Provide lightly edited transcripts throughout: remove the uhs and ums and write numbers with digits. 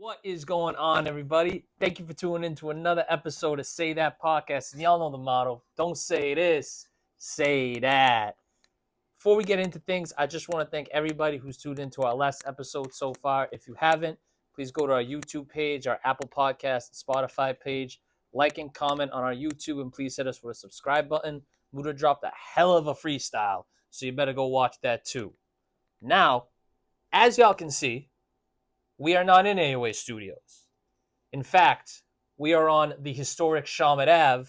What is going on, everybody? Thank you for tuning in to another episode of Say That Podcast. And y'all know the motto. Don't say this, say that. Before we get into things, I just want to thank everybody who's tuned into our last episode so far. If you haven't, please go to our YouTube page, our Apple Podcast, and Spotify page. Like and comment on our YouTube, and please hit us with a subscribe button. Muda dropped a hell of a freestyle, so you better go watch that too. Now, as y'all can see, we are not in AOA Studios. In fact, we are on the historic Shawmut Ave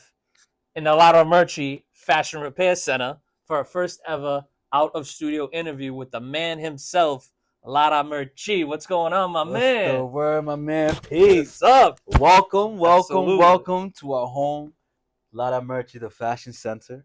in the Lara Merchie Fashion Repair Center for our first ever out-of-studio interview with the man himself, Lara Merchie. What's going on, my man? What's the word, my man? Peace. What's up? Welcome Absolutely. to our home, Lara Merchie, the Fashion Center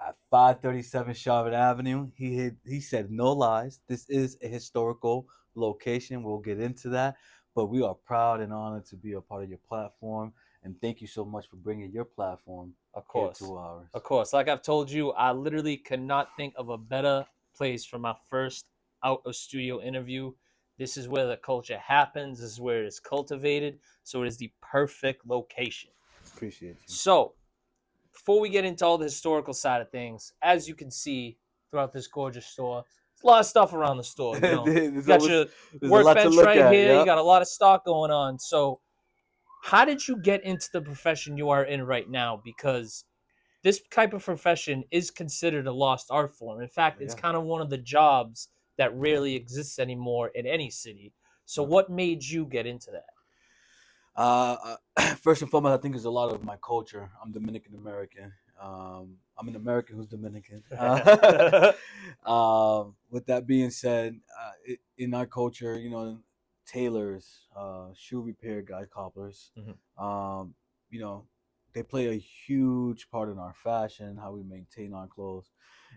at 537 Charlotte Avenue. He said no lies. This is a historical location. We'll get into that, but we are proud and honored to be a part of your platform. And thank you so much for bringing your platform here to ours. Of course. Like I've told you, I literally could not think of a better place for my first out-of-studio interview. This is where the culture happens. This is where it is cultivated. So it is the perfect location. Appreciate you. So, before we get into all the historical side of things, as you can see throughout this gorgeous store, there's a lot of stuff around the store. You know, you got your workbench right here. Yep. You got a lot of stock going on. So, how did you get into the profession you are in right now? Because this type of profession is considered a lost art form. In fact, it's kind of one of the jobs that rarely exists anymore in any city. So, what made you get into that? First and foremost, I think it's a lot of my culture. I'm Dominican American. I'm an American who's Dominican. With that being said, in our culture, you know, tailors, shoe repair guys, cobblers, you know, they play a huge part in our fashion, how we maintain our clothes.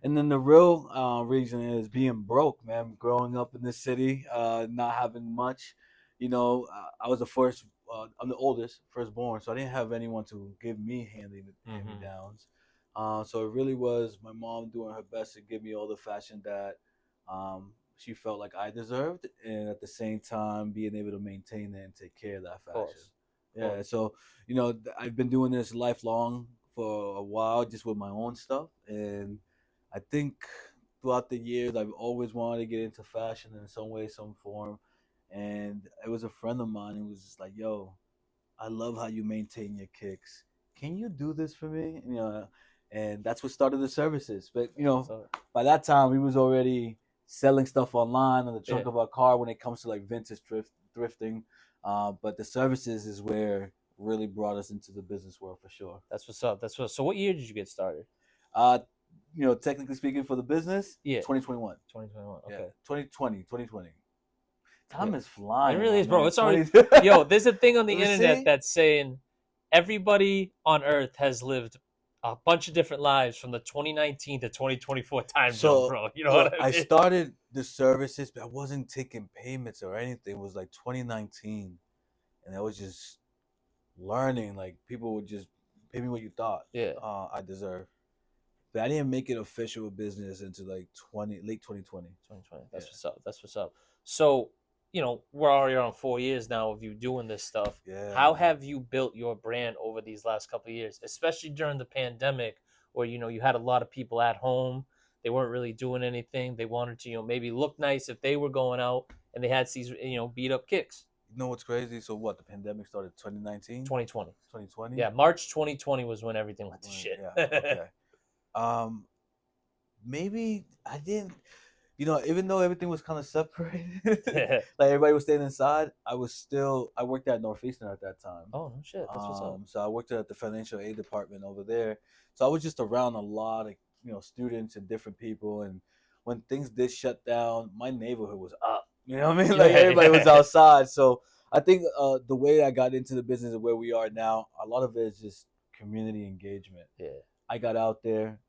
And then the real reason is being broke, man. Growing up in this city, not having much. You know, I was the first. I'm the oldest, firstborn, so I didn't have anyone to give me hand-me-downs. So it really was my mom doing her best to give me all the fashion that she felt like I deserved, and at the same time being able to maintain it and take care of that fashion. Yeah, so you know, I've been doing this lifelong for a while, just with my own stuff, and I think throughout the years I've always wanted to get into fashion in some way, some form. And it was a friend of mine who was just like, "Yo, I love how you maintain your kicks. Can you do this for me?" You know, and that's what started the services. But you know, by that time we was already selling stuff online on the trunk of our car when it comes to like vintage thrifting. But the services is where really brought us into the business world for sure. That's what's up. So what year did you get started? You know, technically speaking, for the business, 2021. 2021. Okay. Yeah, 2020. Time is flying. It really is, bro. It's already there's a thing on the internet that's saying everybody on Earth has lived a bunch of different lives from the 2019 to 2024 time zone, bro. You know what I mean? I started the services, but I wasn't taking payments or anything. It was like 2019, and I was just learning. Like people would just pay me what you thought I deserve. But I didn't make it official business until like late 2020. That's what's up. That's what's up. So, you know, we're already on 4 years now of you doing this stuff. Yeah. How have you built your brand over these last couple of years, especially during the pandemic where, you know, you had a lot of people at home. They weren't really doing anything. They wanted to, you know, maybe look nice if they were going out and they had these, you know, beat up kicks. You know what's crazy? So what? The pandemic started 2019? 2020. 2020? Yeah, March 2020 was when everything went to shit. Yeah, okay. Maybe I didn't... You know, even though everything was kind of separated, like everybody was staying inside, I worked at Northeastern at that time. Oh, no shit. That's what's up. So I worked at the financial aid department over there. So I was just around a lot of, you know, students and different people. And when things did shut down, my neighborhood was up. You know what I mean? Like everybody was outside. So I think the way I got into the business and where we are now, a lot of it is just community engagement. Yeah. I got out there.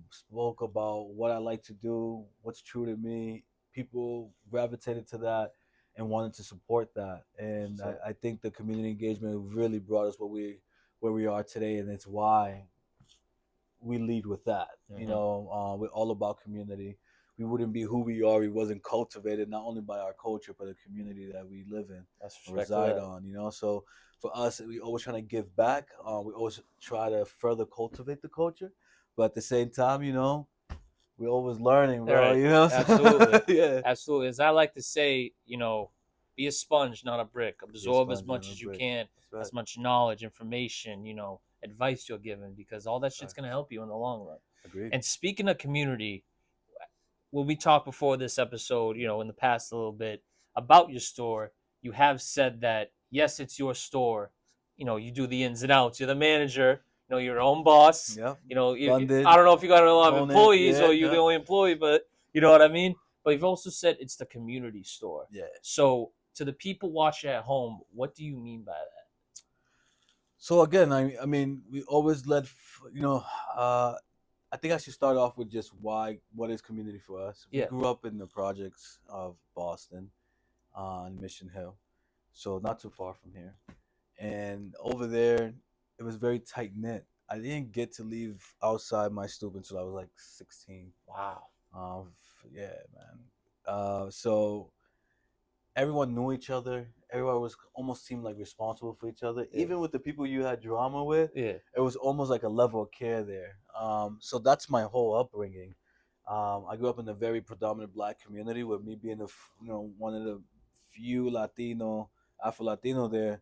Spoke about what I like to do, what's true to me. People gravitated to that and wanted to support that. And I think the community engagement really brought us where we are today, and it's why we lead with that. You know, we're all about community. we wouldn't be who we are. We wasn't cultivated not only by our culture but the community that we live in, That's reside on. So for us, we always trying to give back. We always try to further cultivate the culture, but at the same time, we're always learning, bro. Right. Absolutely. Yeah. Absolutely. As I like to say, be a sponge, not a brick. Be a Absorb as sponge, not much a as you brick. can, That's right. as much knowledge, information, advice you're given, because all that shit's Facts. going to help you in the long run. Agreed. And speaking of community, when we talked before this episode, in the past a little bit about your store, you have said that, yes, it's your store. You do the ins and outs. You're the manager. You're your own boss. Yep. I don't know if you got a lot of Own it. employees Yeah, or you're the yeah. only employee, but you know what I mean? But you've also said it's the community store. Yeah. So to the people watching at home, what do you mean by that? So again, I mean, we always I think I should start off with just what is community for us. We Yeah. grew up in the projects of Boston on Mission Hill, so not too far from here. And over there, it was very tight knit. I didn't get to leave outside my stoop until I was like 16. Wow. Yeah, man. So everyone knew each other. Everyone was almost seemed like responsible for each other. Yeah. Even with the people you had drama with, Yeah. it was almost like a level of care there. So that's my whole upbringing. I grew up in a very predominant black community, with me being one of the few Afro Latino there.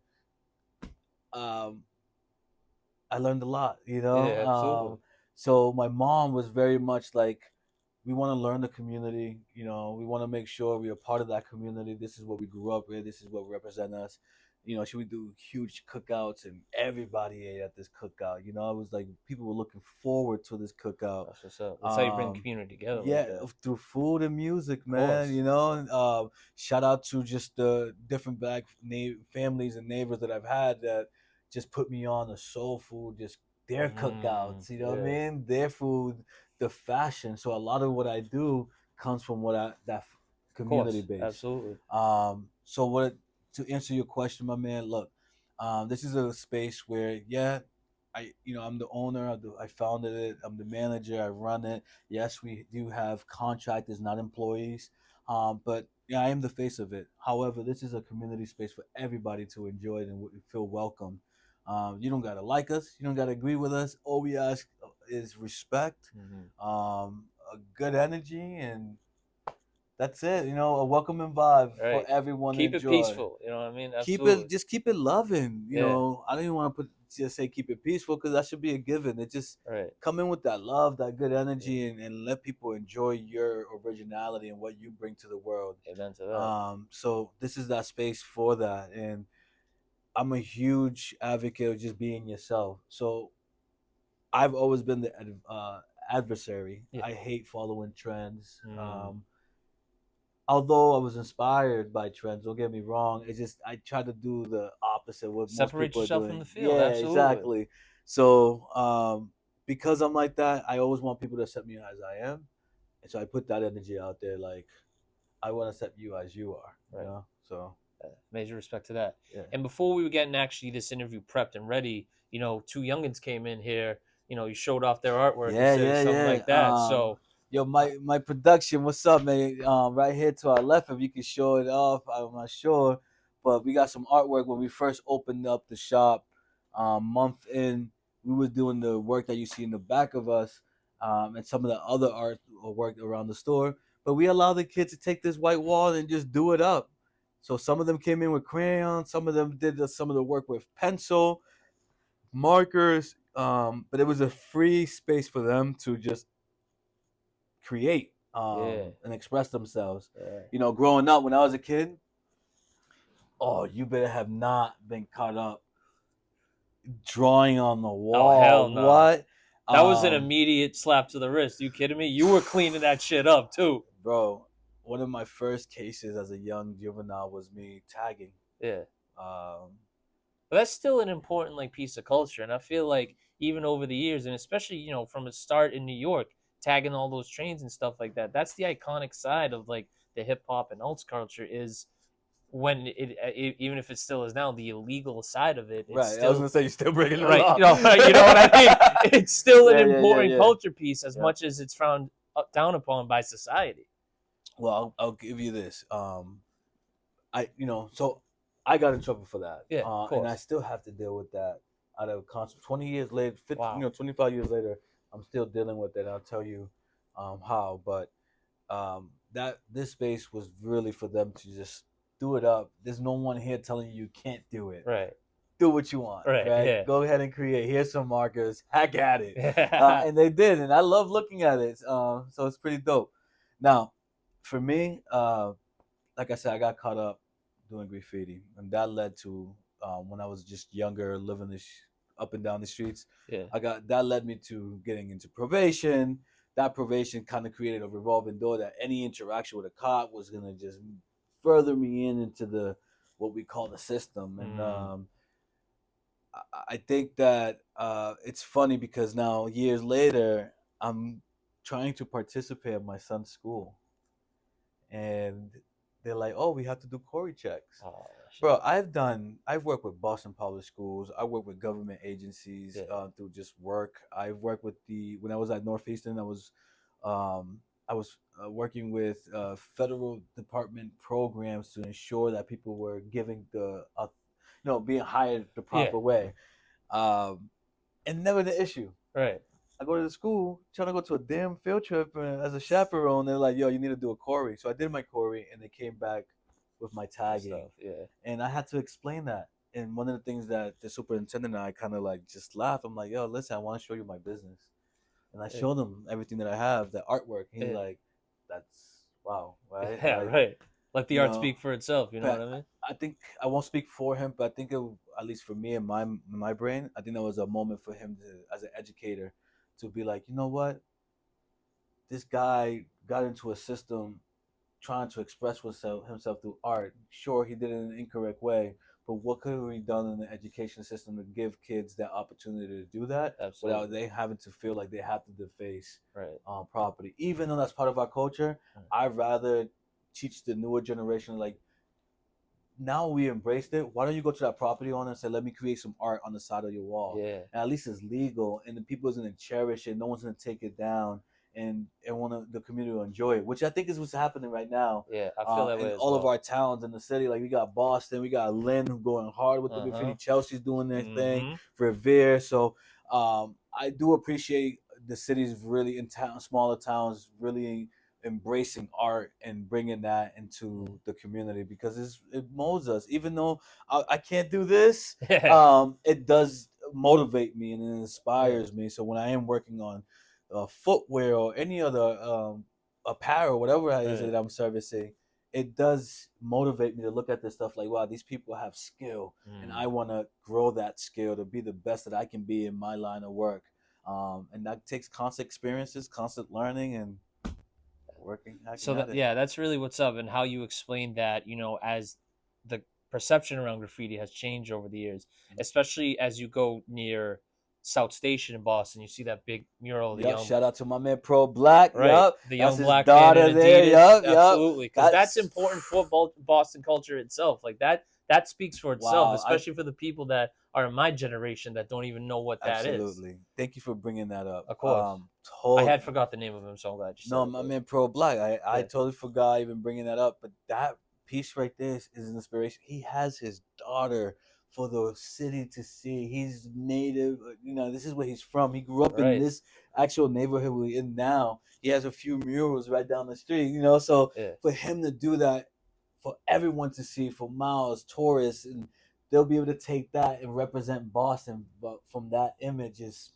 I learned a lot, Yeah, absolutely. So my mom was very much like, we want to learn the community, we want to make sure we are part of that community. This is what we grew up with. This is what represent us. She would do huge cookouts, and everybody ate at this cookout. It was like people were looking forward to this cookout. That's what's up. That's how you bring the community together. Yeah, like through food and music, man. Shout out to just the different black families and neighbors that I've had that just put me on the soul food, just their cookouts. You know what I mean? Their food, the fashion. So a lot of what I do comes from that community base. Absolutely. So to answer your question, my man, look, this is a space where, I'm the owner. I founded it. I'm the manager. I run it. Yes, we do have contractors, not employees. But I am the face of it. However, this is a community space for everybody to enjoy it and feel welcome. You don't gotta like us. You don't gotta agree with us. All we ask is respect, a good energy, and that's it. A welcoming vibe for everyone. Keep to it enjoy. Peaceful. You know what I mean? Absolutely. Keep it loving. I don't even want to just say keep it peaceful, because that should be a given. It just come in with that love, that good energy, and let people enjoy your originality and what you bring to the world. Amen to that. So this is that space for that, and I'm a huge advocate of just being yourself. So I've always been the adversary. I hate following trends. Although I was inspired by trends, don't get me wrong. It's just I try to do the opposite of what Separate most people yourself are doing. from the field. Yeah, absolutely. Exactly. So because I'm like that, I always want people to accept me as I am, and so I put that energy out there. Like, I want to accept you as you are. Right. So major respect to that. Yeah. And before we were getting actually this interview prepped and ready, two youngins came in here. You showed off their artwork and something like that. So. Yo, my production, what's up, man? Right here to our left, if you can show it off, I'm not sure, but we got some artwork when we first opened up the shop. Month in, we was doing the work that you see in the back of us, and some of the other art work around the store. But we allowed the kids to take this white wall and just do it up. So some of them came in with crayons, some of them did some of the work with pencil, markers. But it was a free space for them to just create and express themselves. Growing up when I was a kid, you better have not been caught up drawing on the wall. Oh, hell no. What? That was an immediate slap to the wrist. You kidding me? You were cleaning that shit up too. Bro, one of my first cases as a young juvenile was me tagging. Yeah. But that's still an important piece of culture, and I feel like even over the years, and especially from the start in New York, tagging all those trains and stuff like that. That's the iconic side of the hip hop and alt culture, is when it even if it still is now, the illegal side of it. Right. Still, I was gonna say you're still breaking it right. up. You know what I mean? It's still an important culture piece as much as it's found down upon by society. Well, I'll give you this. So I got in trouble for that. Yeah, of And I course. still have to deal with that out of constant 20 years later, 50, Wow. 25 years later, I'm still dealing with it. I'll tell you how, but that this space was really for them to just do it up. There's no one here telling you can't do it. Right. Do what you want, Right. right? Yeah. Go ahead and create. Here's some markers. Hack at it. Yeah. And they did, and I love looking at it. So it's pretty dope. Now, for me, like I said, I got caught up doing graffiti, and that led to when I was just younger, living up and down the streets. Yeah. That led me to getting into probation. That probation kind of created a revolving door that any interaction with a cop was gonna just further me into the what we call the system. And I think that it's funny because now years later, I'm trying to participate at my son's school, and they're like, "Oh, we have to do Corey checks." Oh, Bro, I've worked with Boston Public Schools. I worked with government agencies through just work. I've worked with when I was at Northeastern, I was working with federal department programs to ensure that people were giving being hired the proper way. And never the issue. Right. I go to the school trying to go to a damn field trip as a chaperone. They're like, "Yo, you need to do a Corey." So I did my Corey, and they came back with my tagging. Yeah. And I had to explain that. And one of the things that the superintendent and I kind of like just laughed. I'm like, "Yo, listen, I want to show you my business," and I showed him everything that I have, the artwork. He's like, "That's wow, right?" Yeah, like, right. Let the art speak for itself. You know what I mean? I think I won't speak for him, but I think at least for me and my brain, I think that was a moment for him to, as an educator, to be like, you know what, this guy got into a system trying to express himself through art. Sure, he did it in an incorrect way, but what could we done in the education system to give kids that opportunity to do that without they having to feel like they have to deface property? Even though that's part of our culture, I'd rather teach the newer generation, like, now we embraced it. Why don't you go to that property owner and say, "Let me create some art on the side of your wall"? Yeah. And at least it's legal, and the people is gonna cherish it. No one's gonna take it down, and the community will enjoy it, which I think is what's happening right now. Yeah, I feel that way in as all of well. our towns in the city. Like, we got Boston, we got Lynn going hard with the graffiti. Chelsea's doing their thing. Revere. So I do appreciate the cities really in smaller towns really embracing art and bringing that into the community, because it molds us. Even though I can't do this, it does motivate me and it inspires me. So when I am working on footwear or any other apparel, whatever it is that I'm servicing, it does motivate me to look at this stuff like, wow, these people have skill, and I want to grow that skill to be the best that I can be in my line of work. And that takes constant experiences, constant learning, and working. So that's really what's up, and how you explain that, as the perception around graffiti has changed over the years, especially as you go near South Station in Boston. You see that big mural. Shout out to my man Pro Black. Right. The young black man in Adidas. Absolutely. Because that's important for Boston culture itself. Like that speaks for itself, especially for the people that are in my generation that don't even know what that is. Absolutely. Thank you for bringing that up. Of course. I had forgot the name of him, so I'm glad you said it. No, my man Pro Black. I totally forgot even bringing that up. But that piece right there is an inspiration. He has his daughter for the city to see. He's native. This is where he's from. He grew up in this actual neighborhood we're in now. He has a few murals right down the street, So for him to do that, for everyone to see, for miles, tourists, and they'll be able to take that and represent Boston, but from that image is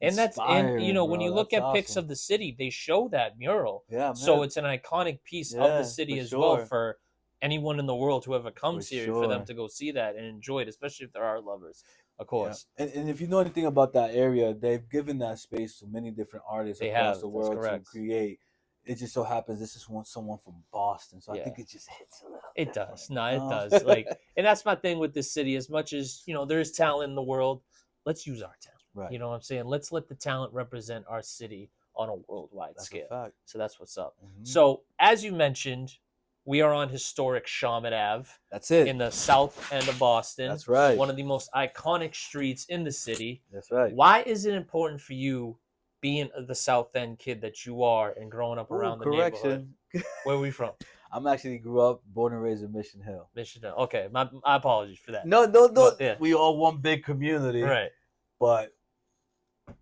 when you look at pics of the city, they show that mural. Yeah, man. So it's an iconic piece of the city as well for anyone in the world who ever comes here, for them to go see that and enjoy it, especially if they're art lovers, of course. Yeah. And if you know anything about that area, they've given that space to many different artists across the world to create. It just so happens this is someone from Boston, so I think it just hits a little. It does. No, it does. And that's my thing with this city. As much as there is talent in the world, let's use our talent. Right. You know what I'm saying? Let's let the talent represent our city on a worldwide scale. A fact. So that's what's up. Mm-hmm. So as you mentioned, we are on historic Shawmut Ave. That's it. In the south end of Boston. That's right. One of the most iconic streets in the city. That's right. Why is it important for you being the South End kid that you are and growing up around the neighborhood. Where are we from? I'm actually born and raised in Mission Hill. Mission Hill. Okay, my apologies for that. No. But, yeah. We all one big community, right? But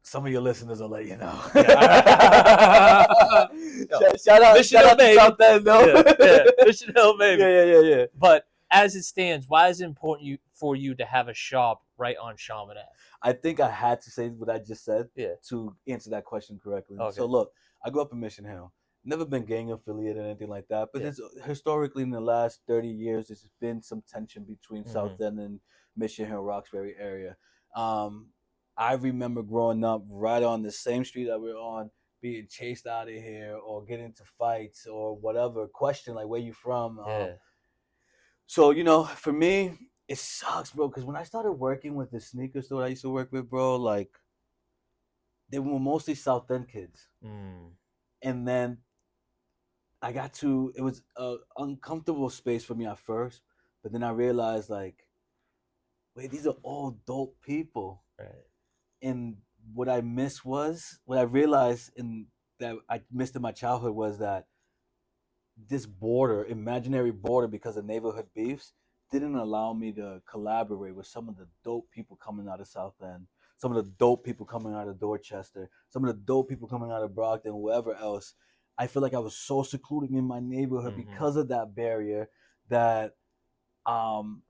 some of your listeners will let you know. Yeah. shout out, Mission Hill, baby. South End, no? Yeah. Mission Hill, baby. Yeah. But as it stands, why is it important for you to have a shop right on Shawmut Ave? I think I had to say what I just said Yeah. to answer that question correctly. Okay. So look, I grew up in Mission Hill. Never been gang affiliated or anything like that. But it's historically in the last 30 years, there's been some tension between South End and Mission Hill, Roxbury area. I remember growing up right on the same street that we're on, being chased out of here or getting into fights or whatever. Question like, where you from? So, for me, it sucks, bro, because when I started working with the sneaker store I used to work with, bro, like, they were mostly South End kids. And then it was an uncomfortable space for me at first, but then I realized, like, wait, these are all dope people. Right. And what I realized that I missed in my childhood was that this imaginary border, because of neighborhood beefs, didn't allow me to collaborate with some of the dope people coming out of South End, some of the dope people coming out of Dorchester, some of the dope people coming out of Brockton, whoever else. I feel like I was so secluded in my neighborhood because of that barrier that I'm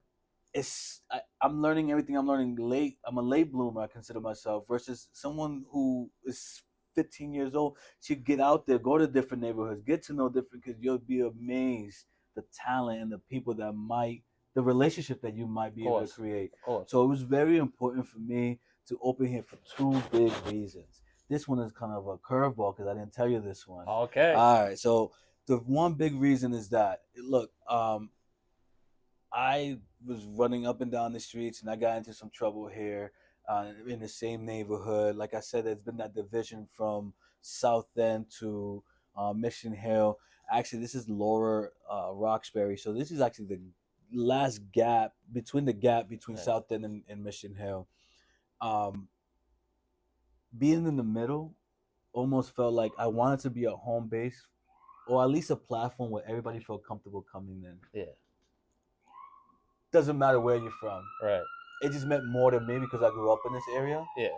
learning everything I'm learning late. I'm a late bloomer, I consider myself, versus someone who is 15 years old. Should get out there, go to different neighborhoods, get to know different, because you'll be amazed the talent and the people the relationship that you might be able to create. So it was very important for me to open here for two big reasons. This one is kind of a curveball because I didn't tell you this one. Okay. All right. So the one big reason is that, look, I was running up and down the streets and I got into some trouble here in the same neighborhood. Like I said, there's been that division from South End to Mission Hill. Actually, this is Lower Roxbury. So this is actually the last gap between South End and Mission Hill. Being in the middle almost felt like I wanted to be a home base, or at least a platform where everybody felt comfortable coming in. Yeah. Doesn't matter where you're from. Right. It just meant more to me because I grew up in this area. Yeah.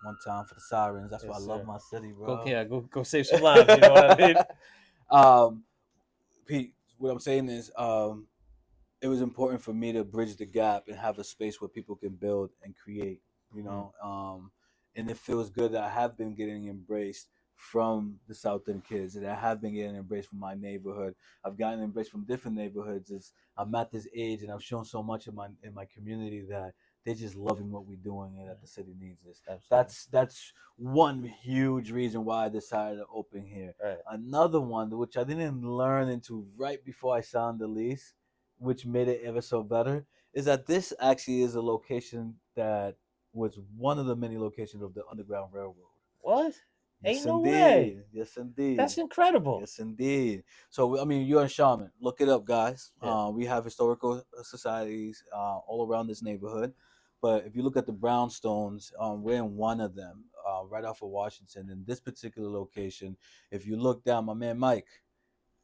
One time for the sirens. That's why I love my city, bro. Go save some lives. You know what I mean? Pete, what I'm saying is, it was important for me to bridge the gap and have a space where people can build and create. And it feels good that I have been getting embraced from the South End kids, and I have been getting embraced from my neighborhood. I've gotten embraced from different neighborhoods as I'm at this age, and I've shown so much in my community that they're just loving what we're doing and that the city needs this. That's one huge reason why I decided to open here. Right. Another one, which I didn't learn into right before I signed the lease, which made it ever so better, is that this actually is a location that was one of the many locations of the Underground Railroad. What? Yes, Ain't no indeed. way. Yes, indeed. That's incredible. Yes, indeed. So, I mean, you're in Shawmut. Look it up, guys. Yeah. We have historical societies all around this neighborhood. But if you look at the brownstones, we're in one of them, right off of Washington. In this particular location, if you look down, my man Mike,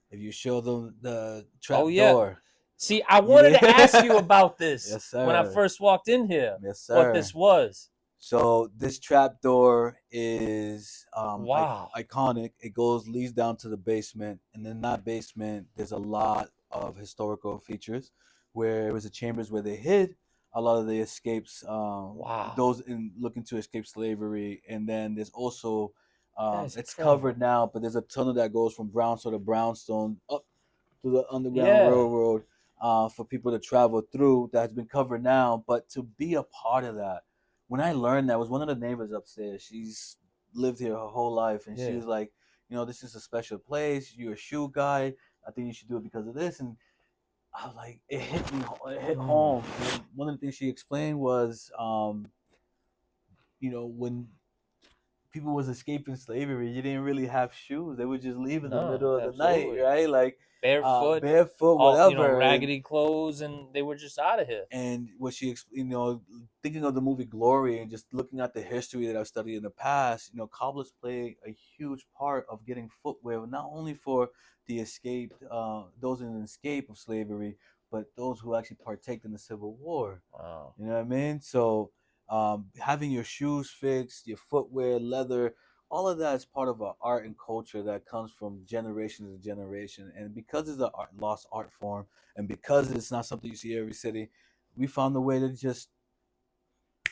if you show them the trap door. See, I wanted to ask you about this Yes, sir. when I first walked in here. Yes, sir. What this was. So this trap door is wow, iconic. It leads down to the basement, and in that basement, there's a lot of historical features, where it was the chambers where they hid a lot of the escapes. Wow. Those looking to escape slavery, and then there's also it's incredible. Covered now, but there's a tunnel that goes from Brownstone to Brownstone up to the Underground Railroad for people to travel through. That has been covered now, but to be a part of that. When I learned that, it was one of the neighbors upstairs. She's lived here her whole life, and she was like, this is a special place. You're a shoe guy. I think you should do it because of this. And I was like, it hit me. It hit home. And one of the things she explained was, when people was escaping slavery, you didn't really have shoes. They would just leave in the No, middle of the night, absolutely. right? Like Barefoot, barefoot, all whatever. raggedy clothes, and they were just out of here. And what she, thinking of the movie Glory and just looking at the history that I've studied in the past, cobblers play a huge part of getting footwear, not only for the escaped, those in an escape of slavery, but those who actually partake in the Civil War. Wow. You know what I mean? So having your shoes fixed, your footwear, leather, all of that is part of our art and culture that comes from generation to generation. And because it's a lost art form, and because it's not something you see every city, we found a way to just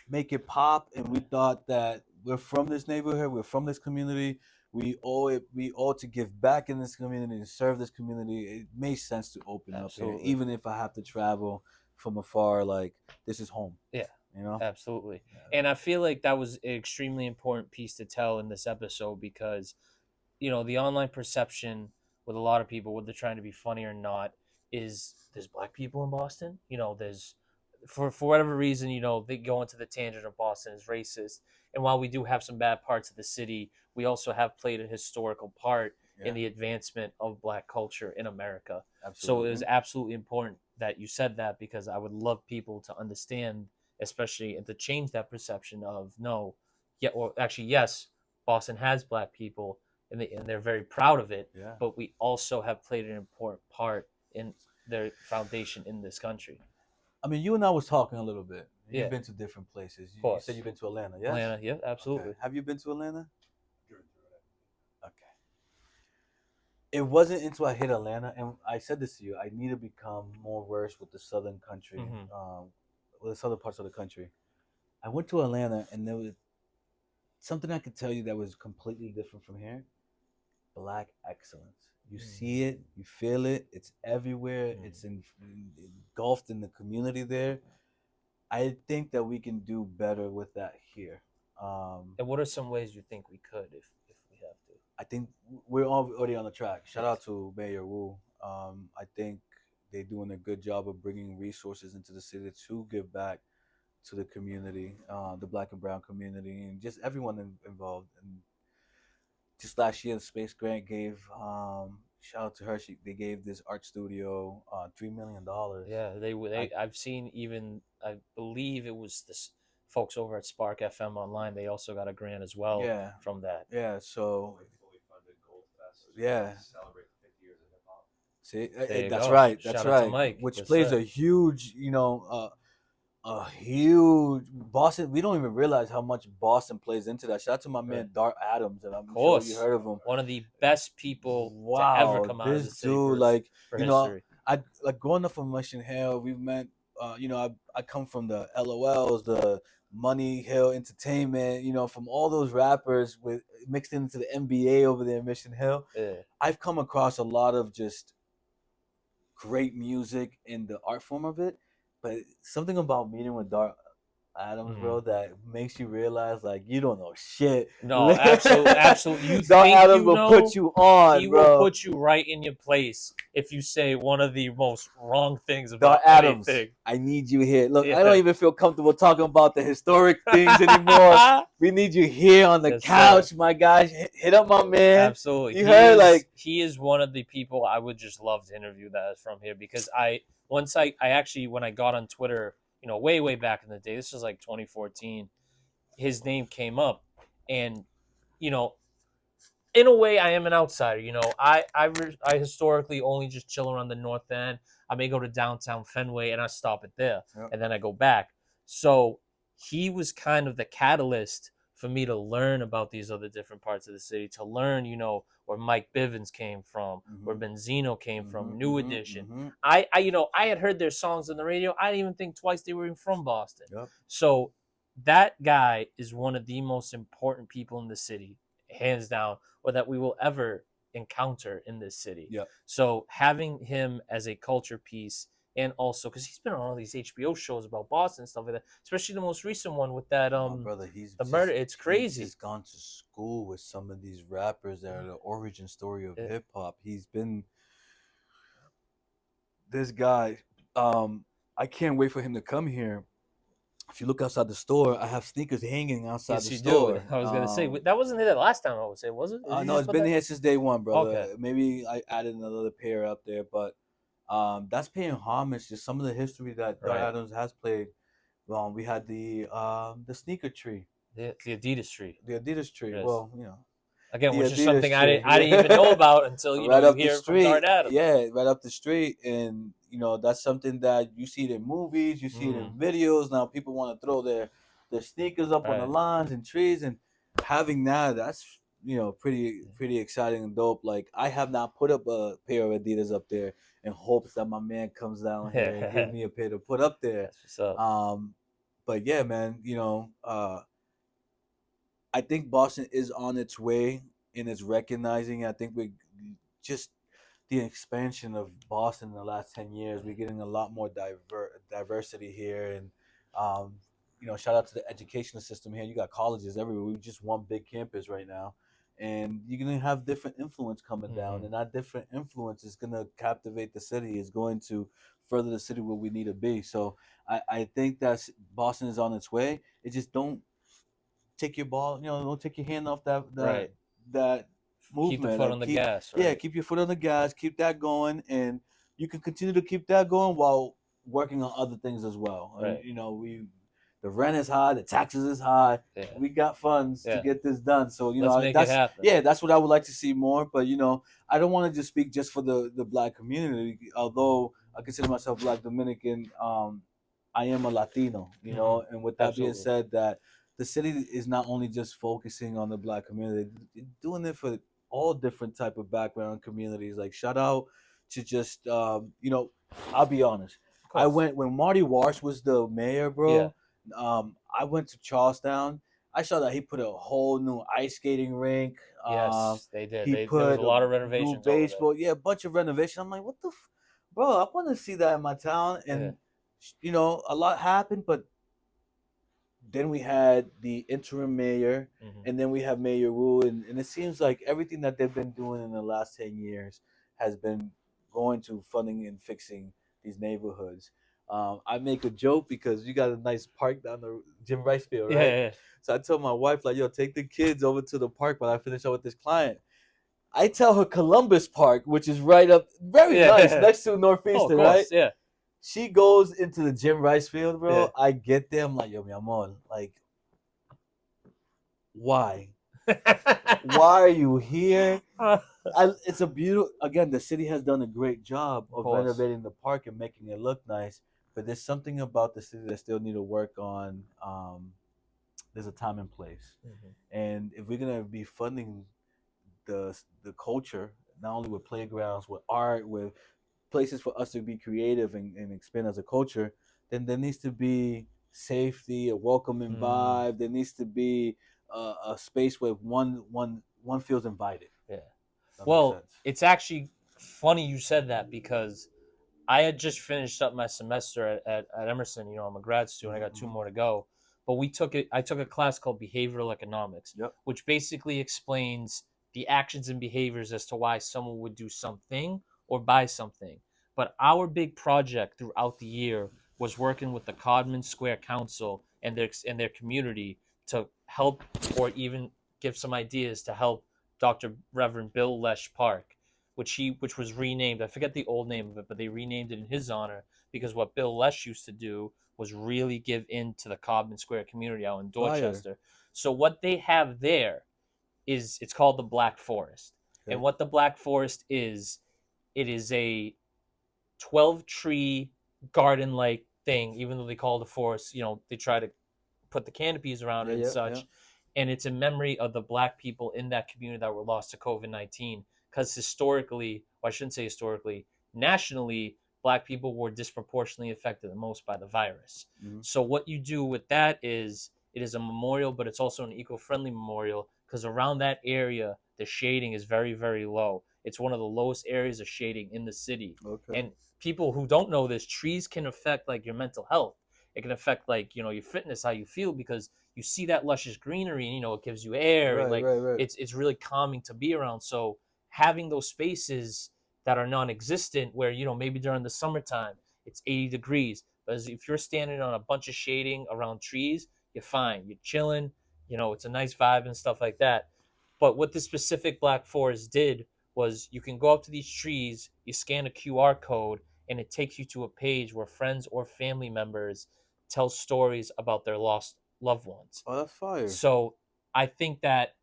make it pop. And we thought that we're from this neighborhood, we're from this community. We owe to give back in this community and serve this community. It makes sense to open Absolutely. up here, even if I have to travel from afar. Like, this is home. Yeah. You know? Absolutely. And I feel like that was an extremely important piece to tell in this episode because, the online perception with a lot of people, whether they're trying to be funny or not, is there's black people in Boston. There's for whatever reason, they go into the tangent of Boston is racist. And while we do have some bad parts of the city, we also have played a historical part in the advancement of black culture in America. Absolutely. So it was absolutely important that you said that because I would love people to understand, especially, and to change that perception of no, yeah, or actually yes, Boston has black people and they're very proud of it. Yeah. But we also have played an important part in their foundation in this country. I mean, you and I was talking a little bit. You've Yeah. been to different places. Of You course. said you've been to Atlanta, yes? Atlanta, yeah, absolutely. Okay. Have you been to Atlanta? Okay. It wasn't until I hit Atlanta, and I said this to you, I need to become more versed with the southern country, with the southern parts of the country. I went to Atlanta, and there was something I could tell you that was completely different from here. Black excellence. You see it, you feel it. It's everywhere. It's engulfed in the community there. I think that we can do better with that here. And what are some ways you think we could if we have to? I think we're already on the track. Shout out to Mayor Wu. I think they're doing a good job of bringing resources into the city to give back to the community, the black and brown community, and just everyone involved. And just last year, the Space Grant gave, shout out to her, they gave this art studio $3 million. Yeah, I've seen, even I believe it was this folks over at Spark FM Online. They also got a grant as well. Yeah. From that. Yeah, so yeah. See, that's go. right. That's Shout out to right. Mike. Which Yes, plays sir. a huge, a huge Boston. We don't even realize how much Boston plays into that. Shout out to my man Dart Adams, and I'm sure you heard of him. One of the best people to ever come out of the city. Dude, for history. I like growing up from Mission Hill. We've met. I come from the LOLs, the Money Hill Entertainment. From all those rappers with mixed into the NBA over there in Mission Hill. Yeah. I've come across a lot of just great music in the art form of it, but something about meeting with Dart Adams, bro, that makes you realize like you don't know shit. No, absolutely. You Dart think Adams you will know, put you on, he bro. will put you right in your place if you say one of the most wrong things Dart about Adams, anything. I need you here. Look, I don't even feel comfortable talking about the historic things anymore. We need you here on the couch, my guys. Hit up my man. Absolutely. He is one of the people I would just love to interview that is from here because I actually, when I got on Twitter, way back in the day, this was like 2014, his name came up, and in a way I am an outsider. I historically only just chill around the North End. I may go to downtown Fenway and I stop it there, and then I go back. So he was kind of the catalyst for me to learn about these other different parts of the city, to learn, where Mike Bivens came from, where Benzino came from, New Edition. I had heard their songs on the radio. I didn't even think twice they were even from Boston. So that guy is one of the most important people in the city, hands down, or that we will ever encounter in this city. So having him as a culture piece, and also because he's been on all these HBO shows about Boston and stuff like that, especially the most recent one with that brother, the murder. It's crazy. He's gone to school with some of these rappers that are the origin story of hip hop. He's been this guy. I can't wait for him to come here if you look outside the store, I have sneakers hanging outside Yes, the you do. store. I was gonna say that wasn't there the last time I would say, was it? Did you No, just it's put been that? here since day one, Okay. brother. Maybe I added another pair up there, but that's paying homage to some of the history that Dart Right. Adams has played. We had the sneaker tree, The Adidas tree. the Adidas tree. Yes. Well, Again, the which is Adidas something tree, I didn't even know yeah. about until Right you up the hear it from street, Dart Adams. yeah, right up the street, and that's something that you see it in movies, you see it in videos. Now people want to throw their sneakers up on the Right. lines and trees, and having that's pretty exciting and dope. Like I have not put up a pair of Adidas up there in hopes that my man comes down here and give me a pair to put up there. That's what's up. But yeah, man, I think Boston is on its way and it's recognizing. I think we just the expansion of Boston in the last 10 years. We're getting a lot more diversity here, and shout out to the educational system here. You got colleges everywhere. We just one big campus right now, and you're gonna have different influence coming down, and that different influence is gonna captivate the city. Is going to further the city where we need to be. So I think that Boston is on its way. It just don't take your ball, don't take your hand off Right. that Keep the movement. foot Like on the gas. Right. keep your foot on the gas, keep that going, and you can continue to keep that going while working on other things as well. And Right. the rent is high, the taxes is high. Yeah. We got funds to get this done. So Let's make it happen. that's what I would like to see more. But I don't want to just speak just for the black community. Although I consider myself Black Dominican, I am a Latino. And with that being Absolutely. said, that the city is not only just focusing on the black community, doing it for all different type of background communities. Like shout out to just I'll be honest. I went when Marty Walsh was the mayor, bro. I went to Charlestown. I saw that he put a whole new ice skating rink. Yes, they did. He There was put a lot of new renovations over there. baseball. Yeah, a bunch of renovation. I'm like, what the, bro? I want to see that in my town. And a lot happened, but then we had the interim mayor, and then we have Mayor Wu, and it seems like everything that they've been doing in the last 10 years has been going to funding and fixing these neighborhoods. I make a joke because you got a nice park down the Jim Rice Field, right? Yeah. So I told my wife, like, yo, take the kids over to the park while I finish up with this client. I tell her Columbus Park, which is right up, very nice, next to Northeastern, right? Yeah. She goes into the Jim Rice Field, bro. Yeah. I get there. I'm like, yo, mi amor, like, why? Why are you here? It's a beautiful. Again, the city has done a great job of renovating the park and making it look nice. But there's something about the city that still need to work on. There's a time and place, and if we're gonna be funding the culture, not only with playgrounds, with art, with places for us to be creative and expand as a culture, then there needs to be safety, a welcoming vibe. There needs to be a space where one feels invited. Yeah. Well, it's actually funny you said that because I had just finished up my semester at Emerson. I'm a grad student. I got 2 more to go. But I took a class called Behavioral Economics, which basically explains the actions and behaviors as to why someone would do something or buy something. But our big project throughout the year was working with the Codman Square Council and their community to help or even give some ideas to help Dr. Reverend Bill Lesh Park, which was renamed. I forget the old name of it, but they renamed it in his honor because what Bill Lesh used to do was really give in to the Codman Square community out in Dorchester. Fire. So what they have there is it's called the Black Forest. Okay. And what the Black Forest is, it is a 12-tree garden-like thing, even though they call it a forest. They try to put the canopies around it and such. Yeah. And it's in memory of the Black people in that community that were lost to COVID-19. Because historically, or I shouldn't say historically, nationally, Black people were disproportionately affected the most by the virus. So what you do with that is it is a memorial, but it's also an eco-friendly memorial because around that area, the shading is very, very low. It's one of the lowest areas of shading in the city. Okay. And people who don't know this, trees can affect like your mental health. It can affect like, your fitness, how you feel, because you see that luscious greenery and, it gives you air. Right. It's really calming to be around. So having those spaces that are non-existent where, maybe during the summertime, it's 80 degrees, But if you're standing on a bunch of shading around trees, you're fine. You're chilling. It's a nice vibe and stuff like that. But what this specific Black Forest did was you can go up to these trees, you scan a QR code, and it takes you to a page where friends or family members tell stories about their lost loved ones. Oh, that's fire. So I think that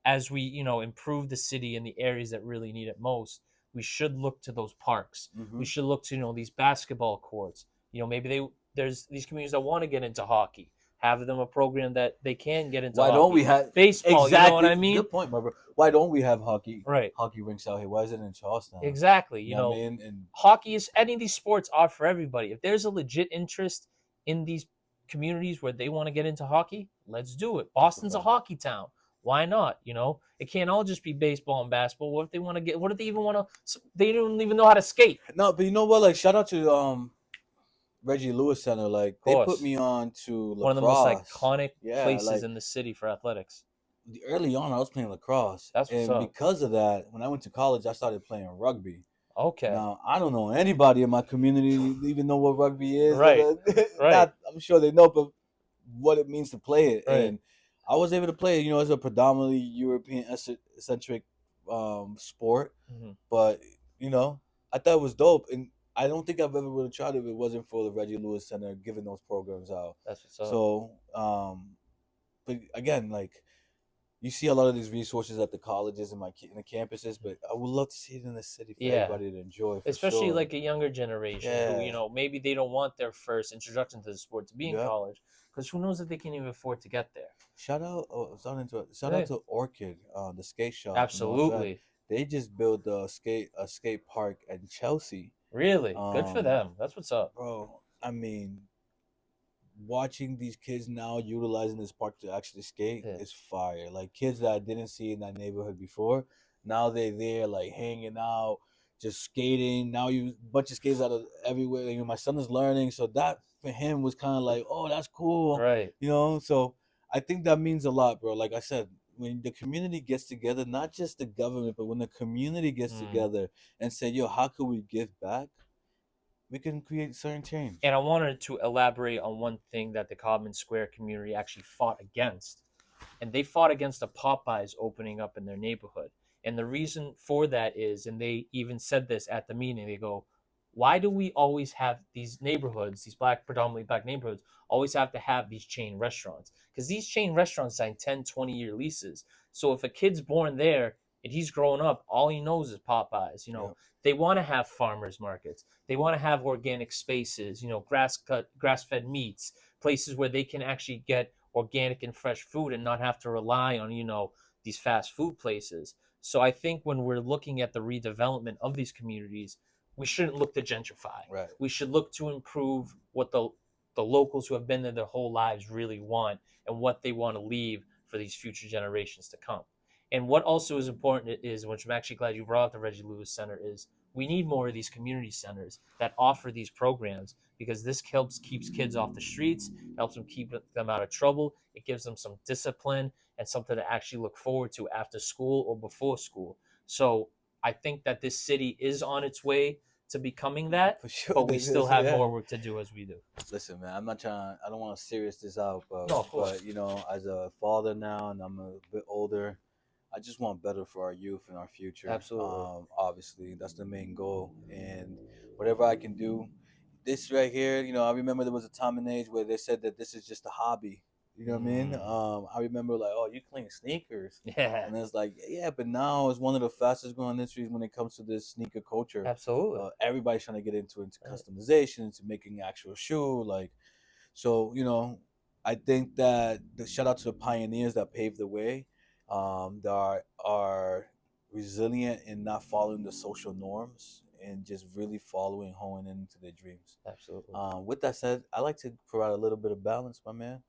as we improve the city in the areas that really need it most, we should look to those parks. We should look to these basketball courts. Maybe there's these communities that want to get into hockey. Have them a program that they can get into. Why hockey. don't we have baseball? Exactly. You know what I mean? Good point, my bro. Why don't we have hockey? Right. Hockey rinks out here. Why is it in Charleston? Exactly. You know what I mean? And hockey is any of these sports are for everybody. If there's a legit interest in these communities where they want to get into hockey, let's do it. Boston's a hockey town. Why not? It can't all just be baseball and basketball. What if they want to get? What if they even want to? They don't even know how to skate. No, but you know what? Like, shout out to Reggie Lewis Center. Like, they put me on to lacrosse. One of the most iconic places in the city for athletics. Early on, I was playing lacrosse. That's what's up. Because of that, when I went to college, I started playing rugby. Okay. Now, I don't know anybody in my community even know what rugby is. Right. Right. I'm sure they know, but what it means to play it. Right. And I was able to play it, as a predominantly European-centric sport. Mm-hmm. But, I thought it was dope. And I don't think I've ever would have tried it if it wasn't for the Reggie Lewis Center giving those programs out. That's what's up. So, but again, like, you see a lot of these resources at the colleges and in the campuses, but I would love to see it in the city for everybody to enjoy. Especially like a younger generation who, maybe they don't want their first introduction to the sport to be in college, because who knows if they can even afford to get there. Shout out to Orchid, the skate shop. Absolutely. They just built a skate park in Chelsea. Really? Good for them. That's what's up. Bro, I mean, watching these kids now utilizing this park to actually skate is fire. Like, kids that I didn't see in that neighborhood before, now they're there, like, hanging out, just skating. Now a bunch of skates out of everywhere. My son is learning, so that for him was kind of like, oh, that's cool. Right. So I think that means a lot, bro. Like I said, when the community gets together, not just the government, but when the community gets together and say, yo, how can we give back? We can create certain change. And I wanted to elaborate on one thing that the Common Square community actually fought against. And they fought against the Popeyes opening up in their neighborhood. And the reason for that is, and they even said this at the meeting, they go, why do we always have these neighborhoods, these predominantly black neighborhoods, always have to have these chain restaurants? Because these chain restaurants sign 10, 20-year leases. So if a kid's born there and he's growing up, all he knows is Popeyes. They want to have farmers markets. They want to have organic spaces, grass-fed meats, places where they can actually get organic and fresh food and not have to rely on, these fast food places. So I think when we're looking at the redevelopment of these communities, we shouldn't look to gentrify. Right. We should look to improve what the locals who have been there their whole lives really want and what they want to leave for these future generations to come. And what also is important is, which I'm actually glad you brought up the Reggie Lewis Center, is we need more of these community centers that offer these programs, because this keeps kids off the streets, helps them keep them out of trouble. It gives them some discipline and something to actually look forward to after school or before school. So I think that this city is on its way to becoming that, for sure, but we still have more work to do as we do. Listen, man, I don't want to serious this out, but, no, of course. But as a father now, and I'm a bit older, I just want better for our youth and our future. Absolutely. Obviously, that's the main goal. And whatever I can do, this right here, I remember there was a time and age where they said that this is just a hobby. You know what I mean? I remember like, oh, you clean sneakers. Yeah. And it's like, yeah, but now it's one of the fastest growing industries when it comes to this sneaker culture. Absolutely. Everybody's trying to get into customization, into making actual shoe. So, I think that the shout out to the pioneers that paved the way. That are resilient in not following the social norms and just really honing into their dreams. Absolutely. With that said, I like to provide a little bit of balance, my man.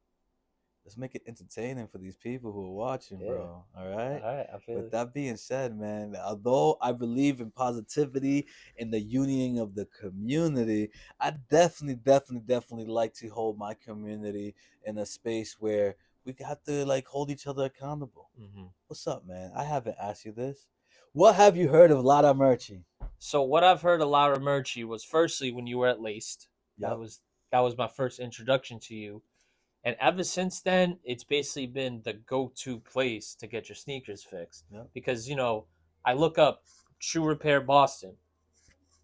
Let's make it entertaining for these people who are watching, bro. All right? All right. With that being said, man, although I believe in positivity and the union of the community, I definitely like to hold my community in a space where we have to hold each other accountable. Mm-hmm. What's up, man? I haven't asked you this. What have you heard of Lara Murchie? So what I've heard of Lara Murchie was, firstly, when you were at Laced. Yep. that was my first introduction to you. And ever since then, it's basically been the go-to place to get your sneakers fixed. Yep. Because, I look up Shoe Repair Boston.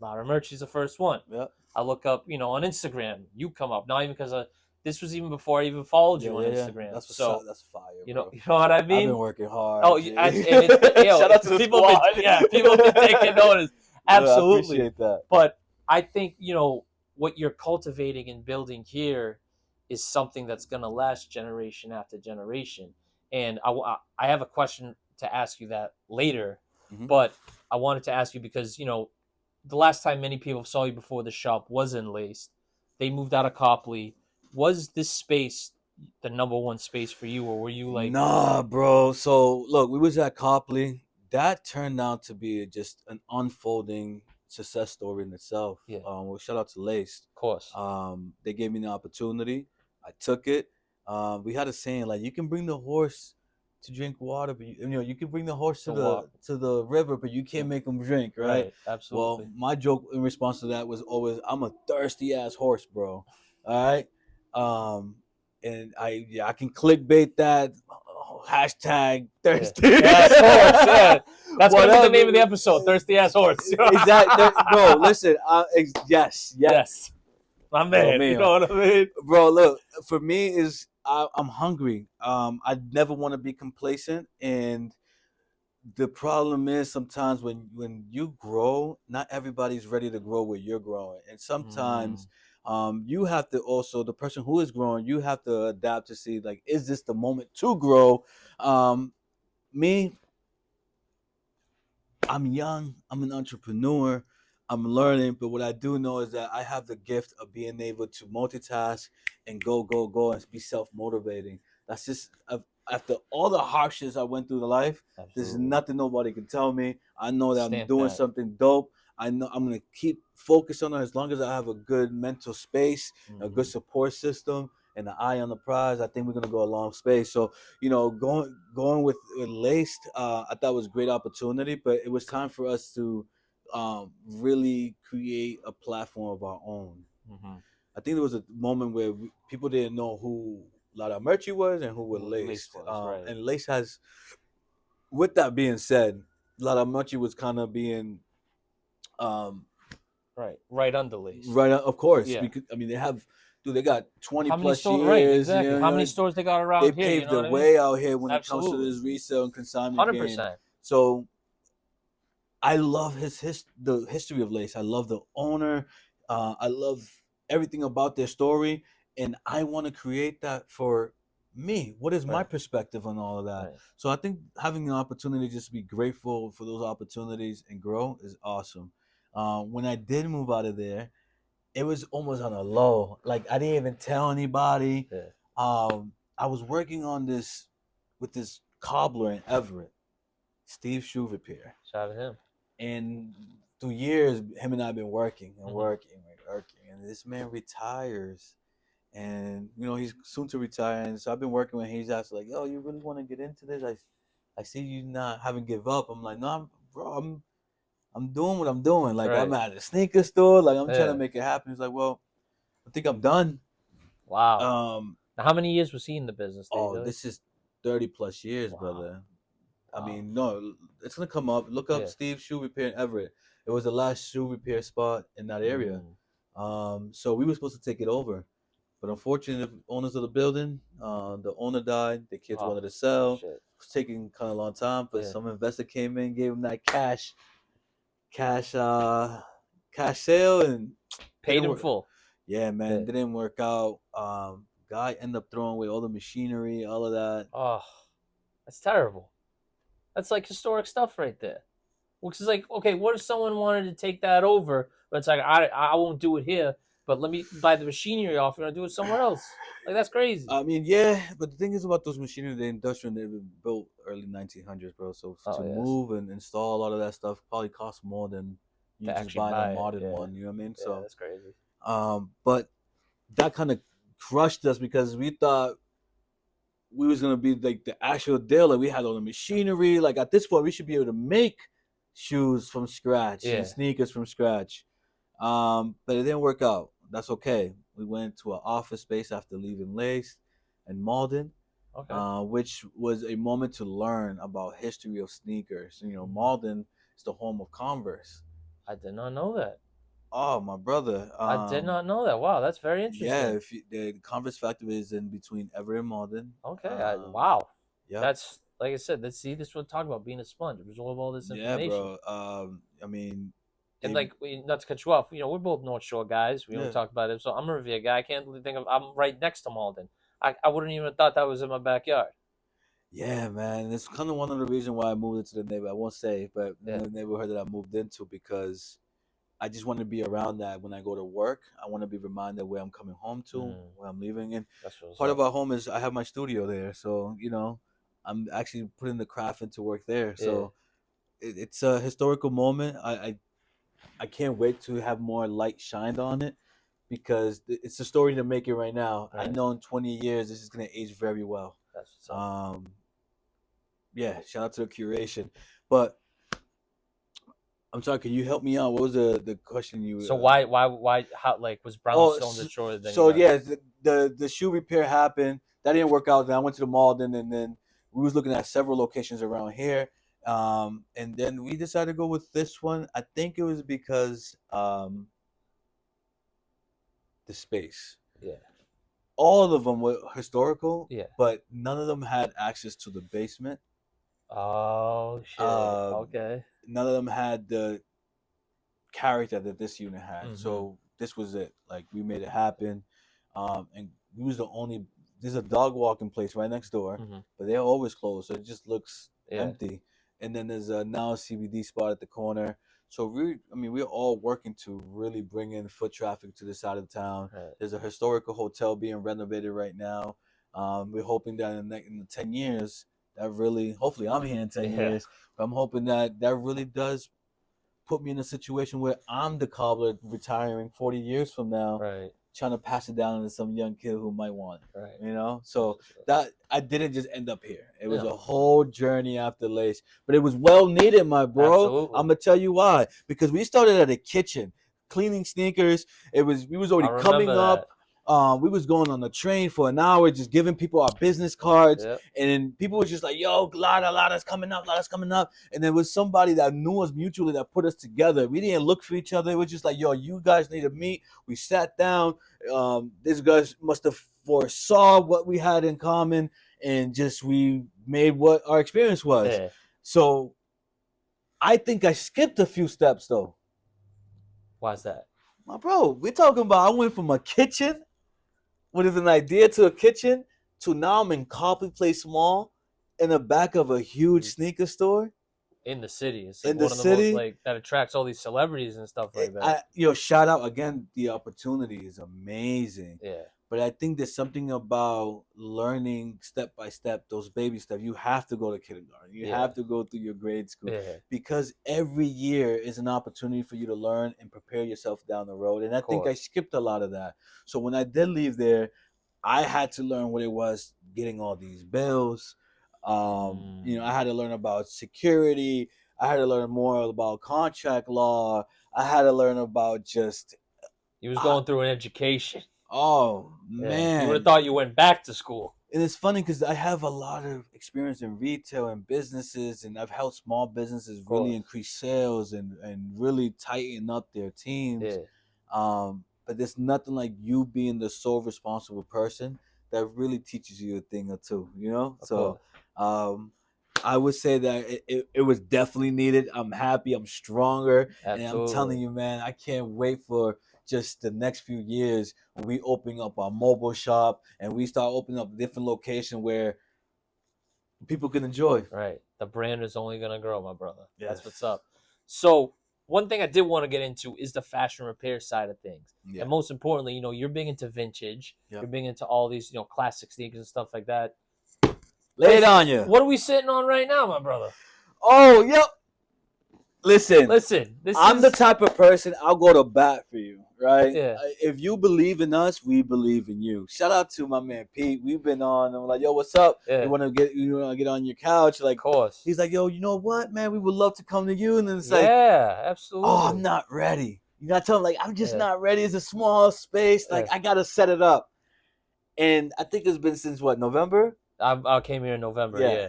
Lara Murchie's the first one. Yep. I look up, on Instagram. You come up. Not even because this was even before I even followed you on Instagram. That's so that's fire, you bro. know what I mean? I've been working hard. Oh, shout out to the people squad. People been taking notice. Absolutely. I appreciate that. But I think, what you're cultivating and building here is something that's going to last generation after generation. And I have a question to ask you that later, but I wanted to ask you because, the last time many people saw you before the shop was in Laced. They moved out of Copley. Was this space the number one space for you, or were you like... Nah, bro. So, look, we was at Copley. That turned out to be just an unfolding success story in itself. Yeah. Well, shout out to Laced. Of course. They gave me the opportunity. I took it. We had a saying like, you can bring the horse to drink water, but you can bring the horse to the river, but you can't make him drink, right? Absolutely. Well, my joke in response to that was always, I'm a thirsty ass horse, bro. All right. And I can clickbait that hashtag thirsty ass horse. Yeah. That's gonna be the name of the episode, thirsty ass horse. Exactly, bro. Listen, yes. My man, you know what I mean, bro. Look, for me is I'm hungry. I never want to be complacent, and the problem is sometimes when you grow, not everybody's ready to grow where you're growing, and sometimes you have to also, the person who is growing, you have to adapt to see like, is this the moment to grow? Me, I'm young, I'm an entrepreneur, I'm learning, but what I do know is that I have the gift of being able to multitask and go and be self-motivating. That's just, after all the hardships I went through in life, there's nothing nobody can tell me. I know that I'm doing something dope. I know I'm going to keep focused on it as long as I have a good mental space, a good support system, and an eye on the prize. I think we're going to go a long space. So, going with Laced, I thought was a great opportunity, but it was time for us to really create a platform of our own. I think there was a moment where people didn't know who Lada Merchie was and who was Laced. Right. And Laced has, with that being said, Lada Merchie was kind of being right under Laced. Right, of course. Yeah. Because, they got 20 plus years. Right, exactly. How many stores they got around here? They paved the way out here when it comes to this resale and consignment 100%. game. So I love the history of Lace. I love the owner. I love everything about their story, and I want to create that for me. What is my perspective on all of that? Right. So I think having the opportunity to just be grateful for those opportunities and grow is awesome. When I did move out of there, it was almost on a low. Like, I didn't even tell anybody. Yeah. I was working on this with this cobbler in Everett, Steve Shoe Repair. Shout out to him. And through years, him and I have been working, and this man retires, and he's soon to retire. And so I've been working with him. He's asked like, "Yo, you really want to get into this? I see you not haven't give up." I'm like, "No, I'm doing what I'm doing. Like, I'm at a sneaker store. Like, I'm trying to make it happen." He's like, "Well, I think I'm done." Wow. Now, how many years was he in the business? This is 30 plus years, brother. Wow. I mean, no, it's gonna come up. Look up Steve Shoe Repair in Everett. It was the last shoe repair spot in that area. So we were supposed to take it over, but unfortunately, the owners of the building, the owner died. The kids wanted to sell. Shit. It was taking kind of a long time, but some investor came in, gave him that cash sale, and paid him full. Yeah, man, it didn't work out. Guy ended up throwing away all the machinery, all of that. Oh, that's terrible. That's like historic stuff right there. Which is like, okay, what if someone wanted to take that over? But it's like, I won't do it here, but let me buy the machinery off and I'll do it somewhere else. Like, that's crazy. I mean, yeah, but the thing is about those machinery, the industrial, they were built early 1900s, bro. So to move and install a lot of that stuff probably costs more than you just buy a modern one. You know what I mean? Yeah, so that's crazy. But that kind of crushed us because we thought we was gonna be like the actual deal. Like, we had all the machinery. Like, at this point, we should be able to make shoes from scratch and sneakers from scratch. But it didn't work out. That's okay. We went to an office space after leaving Lace and Malden, which was a moment to learn about history of sneakers. Malden is the home of Converse. I did not know that. Oh, my brother! I did not know that. Wow, that's very interesting. Yeah, the Converse factory is in between Everett and Malden. Okay, wow. Yeah, that's like I said. This is what I'm talking about, being a sponge, absorb all this information. Yeah, bro. I mean, and like, not to cut you off, we're both North Shore guys. We don't talk about it. So I'm a Revere guy. I can't really think of. I'm right next to Malden. I wouldn't even have thought that was in my backyard. Yeah, man. It's kind of one of the reasons why I moved into the neighborhood. I won't say, but the neighborhood that I moved into, because I just want to be around that when I go to work. I want to be reminded where I'm coming home to, where I'm leaving. And part of our home is I have my studio there. So, I'm actually putting the craft into work there. So it's a historical moment. I can't wait to have more light shined on it, because it's a story to make it right now. Right. I know in 20 years this is going to age very well. That's what's up. Yeah, shout out to the curation. But I'm sorry, can you help me out? What was the question you? So why how, like, was Brownstone destroyed? The shoe repair happened. That didn't work out. Then I went to the mall. Then we was looking at several locations around here. And then we decided to go with this one. I think it was because the space. Yeah. All of them were historical. Yeah. But none of them had access to the basement. Oh shit. Okay. None of them had the character that this unit had. Mm-hmm. So this was it. Like, we made it happen. And we was the only. There's a dog walking place right next door, but they're always closed, so it just looks empty. And then there's a now CBD spot at the corner. So we're all working to really bring in foot traffic to this side of town. Right. There's a historical hotel being renovated right now. We're hoping that in the 10 years, that really, hopefully I'm here in 10 years, but I'm hoping that really does put me in a situation where I'm the cobbler retiring 40 years from now. Right. Trying to pass it down to some young kid who might want it, right? So that I didn't just end up here. It was a whole journey after Lace, but it was well needed, my bro. Absolutely. I'm gonna tell you why. Because we started at a kitchen cleaning sneakers. We was already coming up. We was going on the train for an hour, just giving people our business cards, and people was just like, "Yo, Lada's coming up, Lada's coming up." And there was somebody that knew us mutually that put us together. We didn't look for each other. It was just like, "Yo, you guys need to meet." We sat down. These guys must have foresaw what we had in common, and just we made what our experience was. Yeah. So, I think I skipped a few steps though. Why's that? My bro, we're talking about I went from a kitchen with an idea to a kitchen to now I'm in Copley Place Mall in the back of a huge sneaker store. In the city. It's like one of the most, like, that attracts all these celebrities and stuff like that. Shout out again, the opportunity is amazing. Yeah. But I think there's something about learning step by step, those baby steps. You have to go to kindergarten. You have to go through your grade school. Yeah. Because every year is an opportunity for you to learn and prepare yourself down the road. And I think I skipped a lot of that. So when I did leave there, I had to learn what it was getting all these bills. I had to learn about security. I had to learn more about contract law. I had to learn about just... You was going through an education. Oh, man. You would have thought you went back to school. And it's funny because I have a lot of experience in retail and businesses, and I've helped small businesses really increase sales and really tighten up their teams. Yeah. But there's nothing like you being the sole responsible person that really teaches you a thing or two, So I would say that it was definitely needed. I'm happy. I'm stronger. Absolutely. And I'm telling you, man, I can't wait for just the next few years when we open up our mobile shop and we start opening up a different location where people can enjoy. Right. The brand is only going to grow, my brother. Yes. That's what's up. So one thing I did want to get into is the fashion repair side of things. Yeah. And most importantly, you're big into vintage. Yep. You're big into all these, classic sneakers and stuff like that. Lay it on you. What are we sitting on right now, my brother? Oh, yep. Listen. I'm the type of person, I'll go to bat for you, right? Yeah. If you believe in us, we believe in you. Shout out to my man Pete. We've been on. I'm like, yo, what's up? Yeah. You want to get on your couch? Like, of course. He's like, yo, you know what, man? We would love to come to you. And then it's like, yeah, absolutely. Oh, I'm not ready. You know, I tell him like I'm just not ready. It's a small space. Like I gotta set it up. And I think it's been since what, November? I came here in November. Yeah.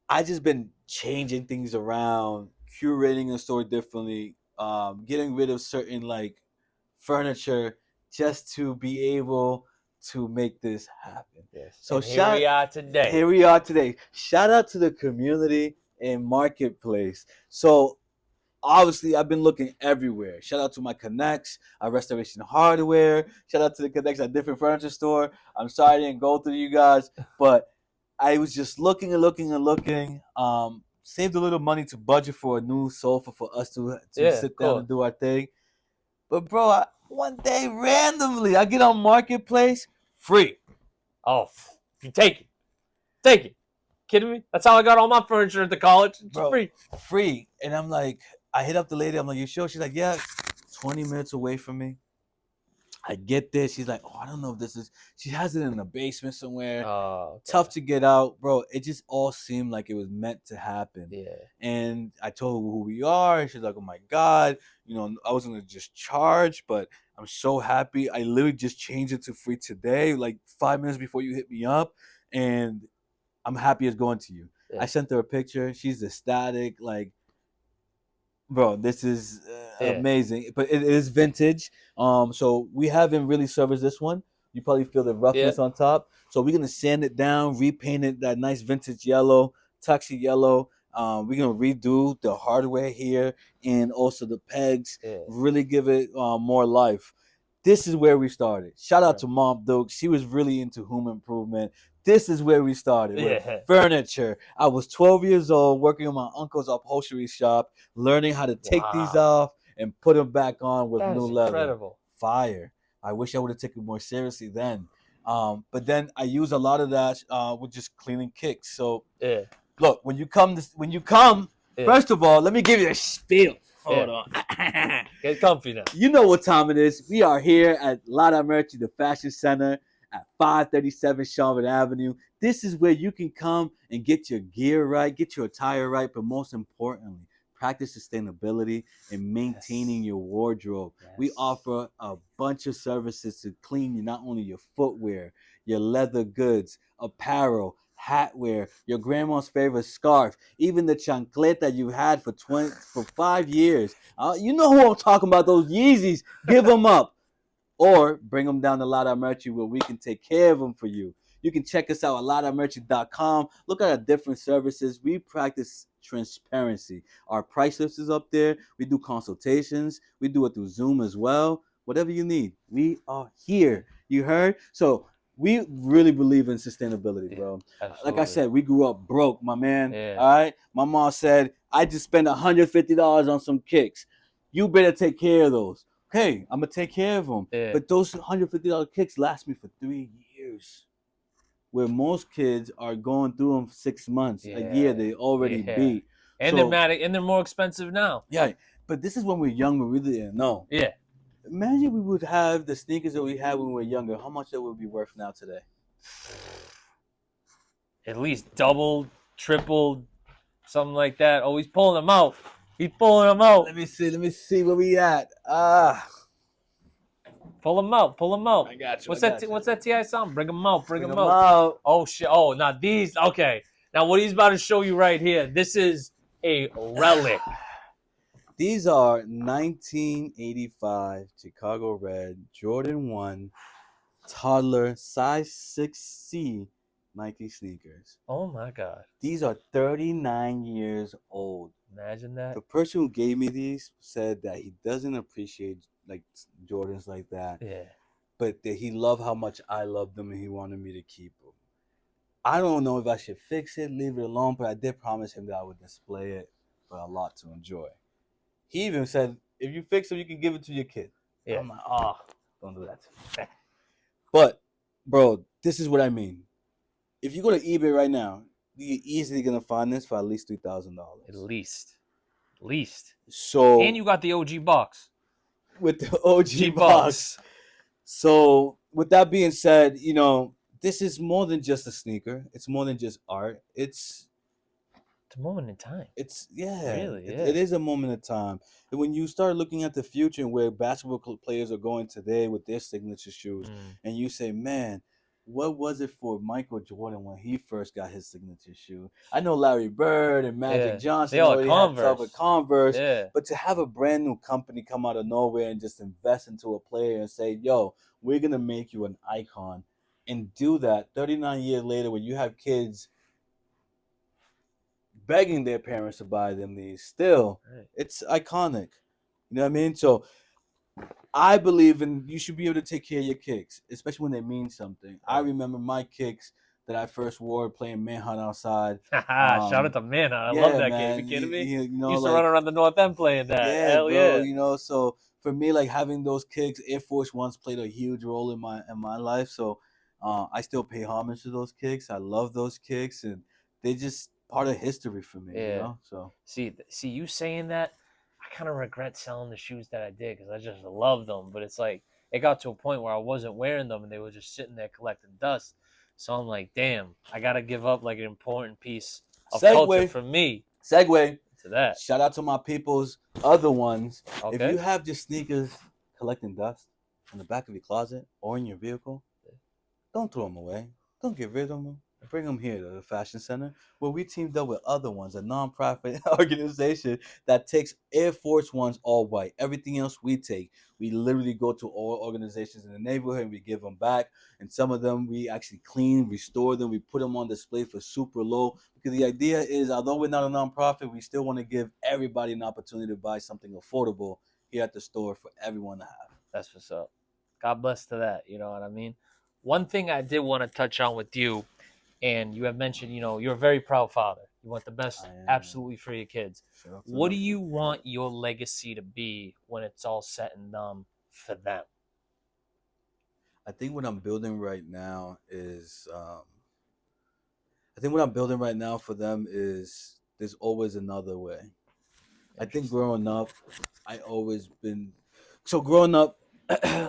I just been changing things around, curating the store differently, getting rid of certain like furniture just to be able to make this happen. Yes. So here we are today. Here we are today. Shout out to the community and marketplace. So obviously I've been looking everywhere. Shout out to my connects at Restoration Hardware. Shout out to the connects at different furniture store. I'm sorry I didn't go through you guys, but I was just looking and looking and looking. Saved a little money to budget for a new sofa for us to sit down and do our thing. But bro, one day randomly I get on Marketplace, free. Oh, you take it. Take it. Kidding me? That's how I got all my furniture at the college. It's free. Free. And I'm like, I hit up the lady. I'm like, you sure? She's like, yeah, 20 minutes away from me. I get this. She's like, oh, I don't know if this is. She has it in the basement somewhere. Tough to get out, bro. It just all seemed like it was meant to happen. Yeah. And I told her who we are. And she's like, oh my God, you know, I was gonna just charge, but I'm so happy. I literally just changed it to free today, like 5 minutes before you hit me up, and I'm happy it's going to you. Yeah. I sent her a picture. She's ecstatic. Like, bro, this is amazing. But it is vintage. So we haven't really serviced this one. You probably feel the roughness on top. So we're gonna sand it down, repaint it that nice vintage yellow, tuxie yellow. We're gonna redo the hardware here and also the pegs. Really give it more life. This is where we started. Shout out to Mom Duke. She was really into home improvement. This is where we started with furniture. I was 12 years old working in my uncle's upholstery shop, learning how to take these off and put them back on with new leather. Incredible. Fire. I wish I would have taken it more seriously then. But then I use a lot of that with just cleaning kicks. So look, when you come, first of all, let me give you a spiel. Hold on. Get comfy now. You know what time it is. We are here at Lada Merchie, the fashion center at 537 Shawmut Avenue. This is where you can come and get your gear right, get your attire right, but most importantly, practice sustainability and maintaining your wardrobe. We offer a bunch of services to clean not only your footwear, your leather goods, apparel, hatwear, your grandma's favorite scarf, even the chancleta you had for 5 years. You know who I'm talking about, those Yeezys. Give them up. Or bring them down to Lada Merchie where we can take care of them for you. You can check us out at ladamerchie.com. Look at our different services. We practice transparency. Our price list is up there. We do consultations. We do it through Zoom as well. Whatever you need, we are here. You heard? So we really believe in sustainability, bro. Absolutely. Like I said, we grew up broke, my man. All right? My mom said, I just spent $150 on some kicks. You better take care of those. Okay, I'm going to take care of them. But those $150 kicks last me for 3 years. Where most kids are going through them for 6 months, a year, they already beat. And they're more expensive now. Yeah, but this is when we're young, we really didn't know. Yeah. Imagine we would have the sneakers that we had when we were younger. How much that would be worth now today? At least double, triple, something like that. Oh, he's pulling them out. He's pulling them out. Let me see where we at. Pull them out. I got you. What's that TI sound? Bring them out. Bring them out. Oh shit. Oh, now these. Okay. Now what he's about to show you right here. This is a relic. These are 1985 Chicago Red Jordan 1 toddler size 6C Nike sneakers. Oh my God. These are 39 years old. Imagine that. The person who gave me these said that he doesn't appreciate like Jordans like that. Yeah. But that he loved how much I loved them and he wanted me to keep them. I don't know if I should fix it, leave it alone, but I did promise him that I would display it for a lot to enjoy. He even said, if you fix them, you can give it to your kid. Yeah. I'm like, don't do that. But, bro, this is what I mean. If you go to eBay right now, you're easily going to find this for at least $3,000. At least. So, and you got the OG box. With the OG box. So, with that being said, you know, this is more than just a sneaker. It's more than just art. It's It's a moment in time. It Really. is a moment in time. And when you start looking at the future and where basketball players are going today with their signature shoes, and you say, man, what was it for Michael Jordan when he first got his signature shoe? I know Larry Bird and Magic They Johnson all already had stuff Converse. with Converse, Yeah. but to have a brand new company come out of nowhere and just invest into a player and say, yo, we're going to make you an icon, and do that 39 years later when you have kids begging their parents to buy them these. Still, Right. it's iconic. You know what I mean? So I believe in you should be able to take care of your kicks, especially when they mean something. I Right. remember my kicks that I first wore playing manhunt outside. Shout out to Manhunt. I love Yeah, that game. You man. kidding me? You know, Used to run like, around the North End playing that. yeah, Hell bro. yeah. You know, so for me, like having those kicks, Air Force Ones played a huge role in my life. So I still pay homage to those kicks. I love those kicks, and they just part of history for me. You Yeah. know, so. See, you saying that, I kind of regret selling the shoes that I did because I just love them. But it's like it got to a point where I wasn't wearing them and they were just sitting there collecting dust. So I'm like, damn, I gotta give up like an important piece of culture for me Segue. to that. Shout out to my people's other ones. If Okay. you have your sneakers collecting dust in the back of your closet or in your vehicle, don't throw them away. Don't get rid of them. Bring them here to the Fashion Center, where we teamed up with other ones, a nonprofit organization that takes Air Force Ones all white. Everything else we take. We literally go to all organizations in the neighborhood and we give them back. And some of them we actually clean, restore them. We put them on display for super low. Because the idea is, although we're not a nonprofit, we still want to give everybody an opportunity to buy something affordable here at the store for everyone to have. That's what's up. God bless to that. You know what I mean? One thing I did want to touch on with you, and you have mentioned, you're a very proud father. You want the best absolutely for your kids. What do you want your legacy to be when it's all said and done for them? I think what I'm building right now is I think what I'm building right now for them is there's always another way. I think growing up, I always been growing up,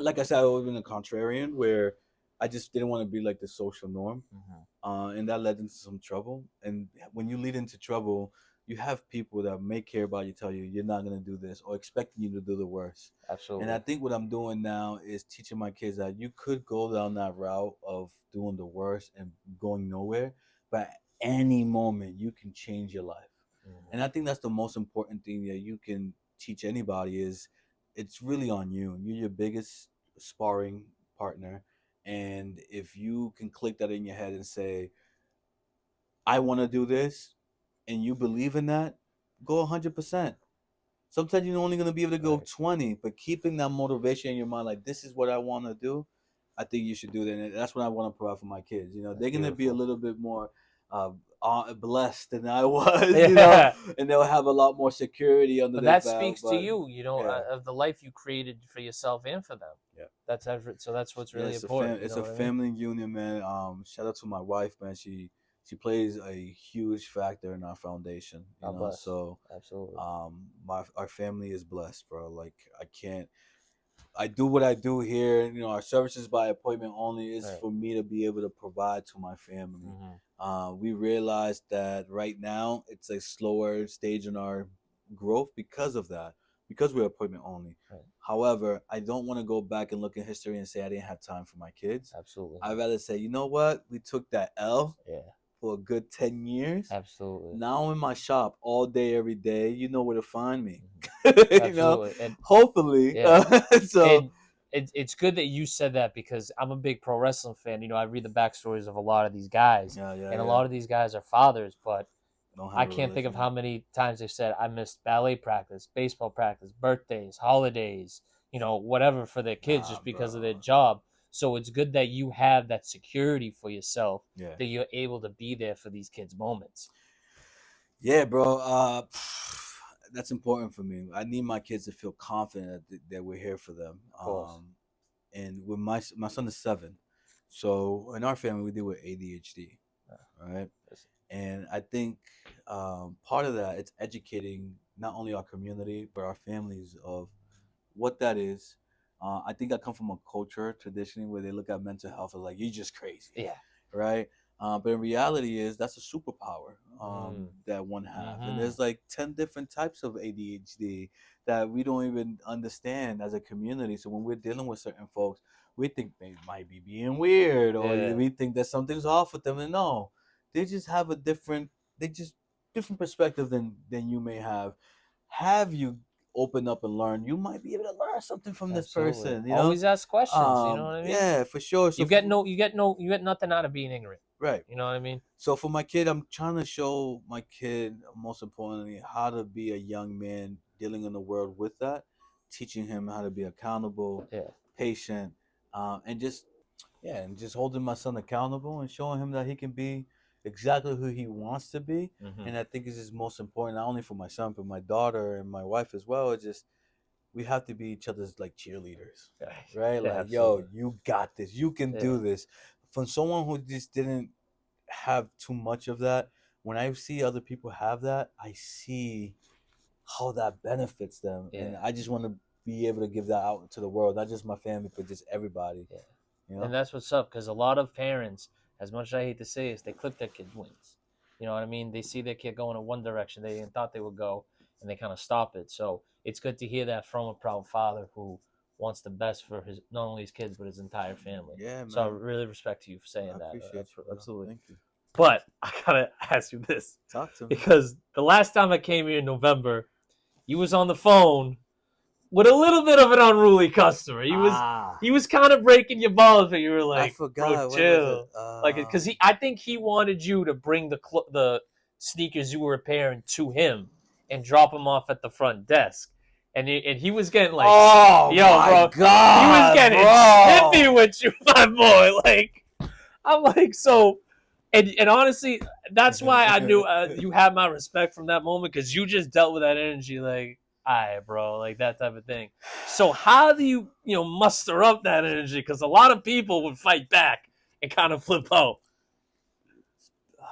like I said, I always been a contrarian where I just didn't want to be like the social norm, and that led into some trouble. And when you lead into trouble, you have people that may care about you, tell you you're not gonna do this, or expecting you to do the worst. Absolutely. And I think what I'm doing now is teaching my kids that you could go down that route of doing the worst and going nowhere, but at any moment you can change your life. And I think that's the most important thing that you can teach anybody is it's really on you. You're your biggest sparring partner. And if you can click that in your head and say, I want to do this, and you believe in that, go 100%. Sometimes you're only going to be able to go 20, but keeping that motivation in your mind, like, this is what I want to do, I think you should do that. And that's what I want to provide for my kids. You know, they're going to be a little bit more blessed than I was, you know, and they'll have a lot more security under their that belt. speaks to you, of the life you created for yourself and for them. Yeah. So that's what's really important. It's a family union, man. Shout out to my wife, man. She plays a huge factor in our foundation. You know, so absolutely. Our family is blessed, bro. Like I do what I do here. You know, our services by appointment only is for me to be able to provide to my family. We realize that right now it's a slower stage in our growth because of that, because we're appointment only. However, I don't want to go back and look at history and say I didn't have time for my kids. Absolutely. I'd rather say, you know what? We took that L for a good 10 years. Absolutely. Now I'm in my shop all day, every day. You know where to find me. Absolutely. You know, and hopefully. So and it's good that you said that because I'm a big pro wrestling fan. You know, I read the backstories of a lot of these guys, and a lot of these guys are fathers, but I can't think of how many times they've said I missed ballet practice, baseball practice, birthdays, holidays, whatever for their kids just because of their job. So it's good that you have that security for yourself that you're able to be there for these kids' moments. Yeah, bro. That's important for me. I need my kids to feel confident that we're here for them. Of course. And with my son is 7, so in our family we deal with ADHD, right? And I think part of that it's educating not only our community but our families of what that is. I think I come from a culture traditionally where they look at mental health as like you're just crazy, right? But in reality, is that's a superpower Mm. that one have, and Mm-hmm. there's like 10 different types of ADHD that we don't even understand as a community. So when we're dealing with certain folks, we think they might be being weird, or Yeah. we think that something's off with them, and no, they just have a different, they just different perspective than you may have. Have you open up and learn? You might be able to learn something from this Absolutely. person, you know. Always ask questions. You know what I mean? Yeah, for sure. So You get nothing out of being ignorant. right. You know what I mean? So for my kid, I'm trying to show my kid, most importantly, how to be a young man dealing in the world with that, teaching him how to be accountable, Yeah. patient, and just yeah, and just holding my son accountable and showing him that he can be exactly who he wants to be. Mm-hmm. And I think this is most important, not only for my son, but my daughter and my wife as well. It's just we have to be each other's like cheerleaders, right? Yeah, Like, yo, absolutely. you got this. You can Yeah. do this. From someone who just didn't have too much of that, when I see other people have that, I see how that benefits them, and Yeah. I just want to be able to give that out to the world, not just my family, but just everybody. Yeah. You know? And that's what's up, because a lot of parents, as much as I hate to say it, they clip their kids' wings. You know what I mean? They see their kid going in one direction they thought they would go, and they kind of stop it. So it's good to hear that from a proud father who wants the best for his not only his kids but his entire family. Yeah, So I man. really respect you for I saying that. appreciate you, brother. Absolutely. Thank you. But I gotta ask you this, Talk to me. because the last time I came here in November, you was on the phone with a little bit of an unruly customer. Ah, He was kind of breaking your balls, but you were I like, "Bro, forgot. What was it? chill." Like, because I think he wanted you to bring the sneakers you were repairing to him and drop them off at the front desk, and he was getting like, Oh "Yo, my bro," he was God, getting snippy bro! with you, my boy. Like, I'm like, so. And honestly, that's why I knew you had my respect from that moment, because you just dealt with that energy like, all right, bro, like that type of thing. So how do you muster up that energy? Because a lot of people would fight back and kind of flip out. Oh,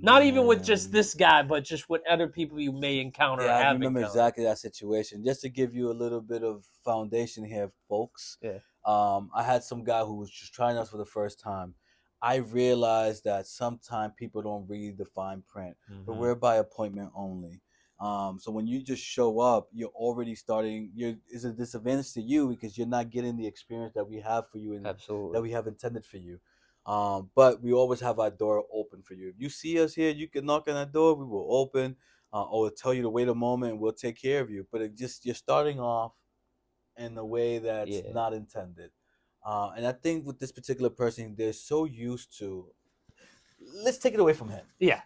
Not even with just man. this guy, but just with other people you may encounter or Yeah, I have remember encountered. exactly that situation. Just to give you a little bit of foundation here, folks. Yeah. I had some guy who was just trying us for the first time. I realized that sometimes people don't read the fine print, but Mm-hmm. we're by appointment only. So when you just show up, you're already starting. It's a disadvantage to you because you're not getting the experience that we have for you and that Absolutely. we have intended for you. But we always have our door open for you. If you see us here, you can knock on that door. We will open, or tell you to wait a moment, and we'll take care of you. But it just you're starting off in a way that's Yeah. not intended. And I think with this particular person, they're so used to. Let's take it away from him. Yeah.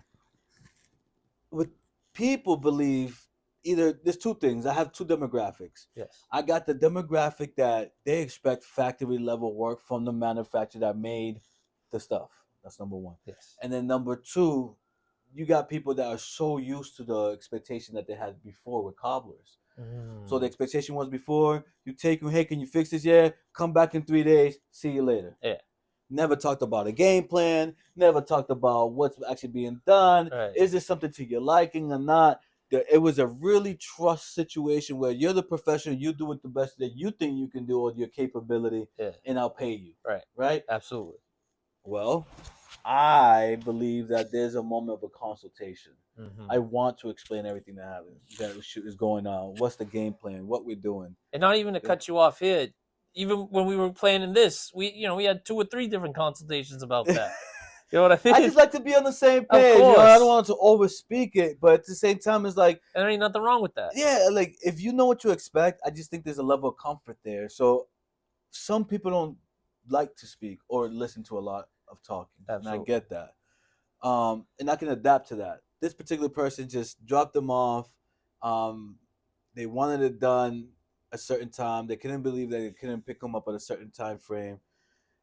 What people believe, either there's two things. I have two demographics. Yes. I got the demographic that they expect factory level work from the manufacturer that made the stuff. That's number one. Yes. And then number two, you got people that are so used to the expectation that they had before with cobblers. So the Mm. expectation was before you take them, hey, can you fix this? Yeah, come back in 3 days. See you later. Yeah. Never talked about a game plan. Never talked about what's actually being done. Right. Is this something to your liking or not? It was a really trust situation where you're the professional. You do it the best that you think you can do or your capability, Yeah. and I'll pay you. Right. Right? Absolutely. Well, I believe that there's a moment of a consultation. Mm-hmm. I want to explain everything that happens, that is going on. What's the game plan? What we're doing. And not even to cut you off here, even when we were planning this, we had 2 or 3 different consultations about that. You know what I I mean? just like to be on the same Of page. You know, I don't course. want to overspeak it, but at the same time, it's like, And there ain't nothing wrong with that. yeah, like if you know what you expect, I just think there's a level of comfort there. So some people don't like to speak or listen to a lot of talking, and I Absolutely. get that. And I can adapt to that. This particular person just dropped them off. Um, they wanted it done a certain time. They couldn't believe that they couldn't pick them up at a certain time frame.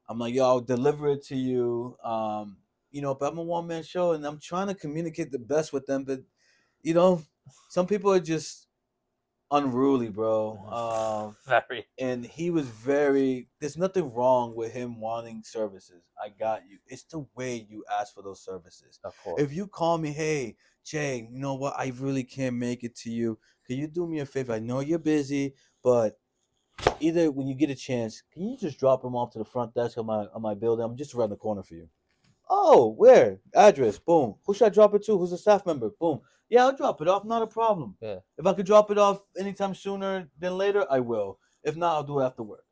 I'm like, yo, I'll deliver it to you. But I'm a one man show and I'm trying to communicate the best with them. But, you know, some people are just unruly, bro. Very. And he was very, there's nothing wrong with him wanting services. I got you. It's the way you ask for those services. Of course. If you call me, hey, Jay, you know what? I really can't make it to you. Can you do me a favor? I know you're busy, but either when you get a chance, can you just drop him off to the front desk of my building? I'm just around the corner for you. Oh, where? Address. Boom. Who should I drop it to? Who's the staff member? Boom. Yeah, I'll drop it off. Not a problem. Yeah. If I could drop it off anytime sooner than later, I will. If not, I'll do it after work.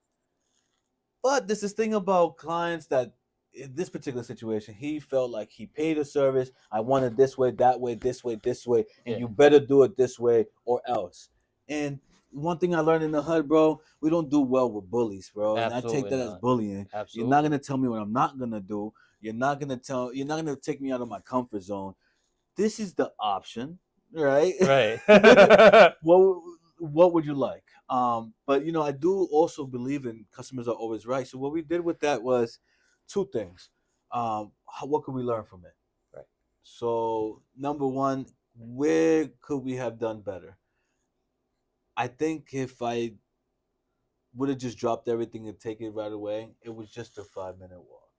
But there's this thing about clients that in this particular situation, he felt like he paid a service. I want it this way, that way, this way, and Yeah. you better do it this way or else. And one thing I learned in the HUD, bro, we don't do well with bullies, bro. And I take Absolutely that as not. bullying. You're Absolutely. not gonna tell me what I'm not gonna do. You're not gonna take me out of my comfort zone. This is the option, right? Right. What would you like? But I do also believe in customers are always right. So what we did with that was two things. What could we learn from it? Right. So number one, where could we have done better? I think if I would have just dropped everything and take it right away, it was just a 5-minute walk.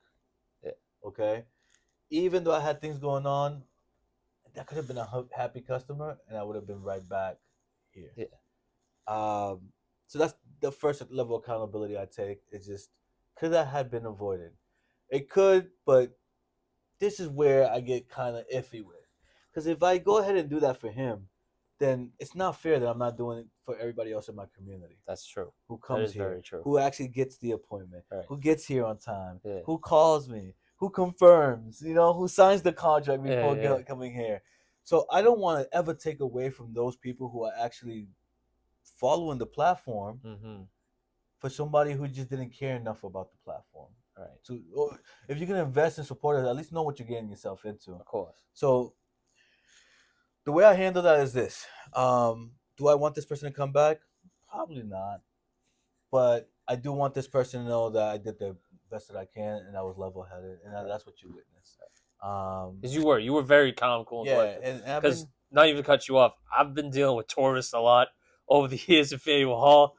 Yeah. Okay. Even though I had things going on, that could have been a happy customer, and I would have been right back here. Yeah. So that's the first level of accountability I take. It's just, could that have been avoided? It could, but this is where I get kind of iffy with. Because if I go ahead and do that for him, then it's not fair that I'm not doing it for everybody else in my community. That's true. Who comes that is here, very true. who actually gets the appointment, right. who gets here on time, Yeah. who calls me, who confirms, who signs the contract before coming here. So I don't want to ever take away from those people who are actually following the platform for somebody who just didn't care enough about the platform. Right. So if you're gonna invest and support it, at least know what you're getting yourself into. Of course. So the way I handle that is this. Do I want this person to come back? Probably not. But I do want this person to know that I did the best that I can and I was level-headed, and that's what you witnessed. Because you were very calm, cool, and because not even to cut you off, I've been dealing with tourists a lot over the years at Faneuil Hall.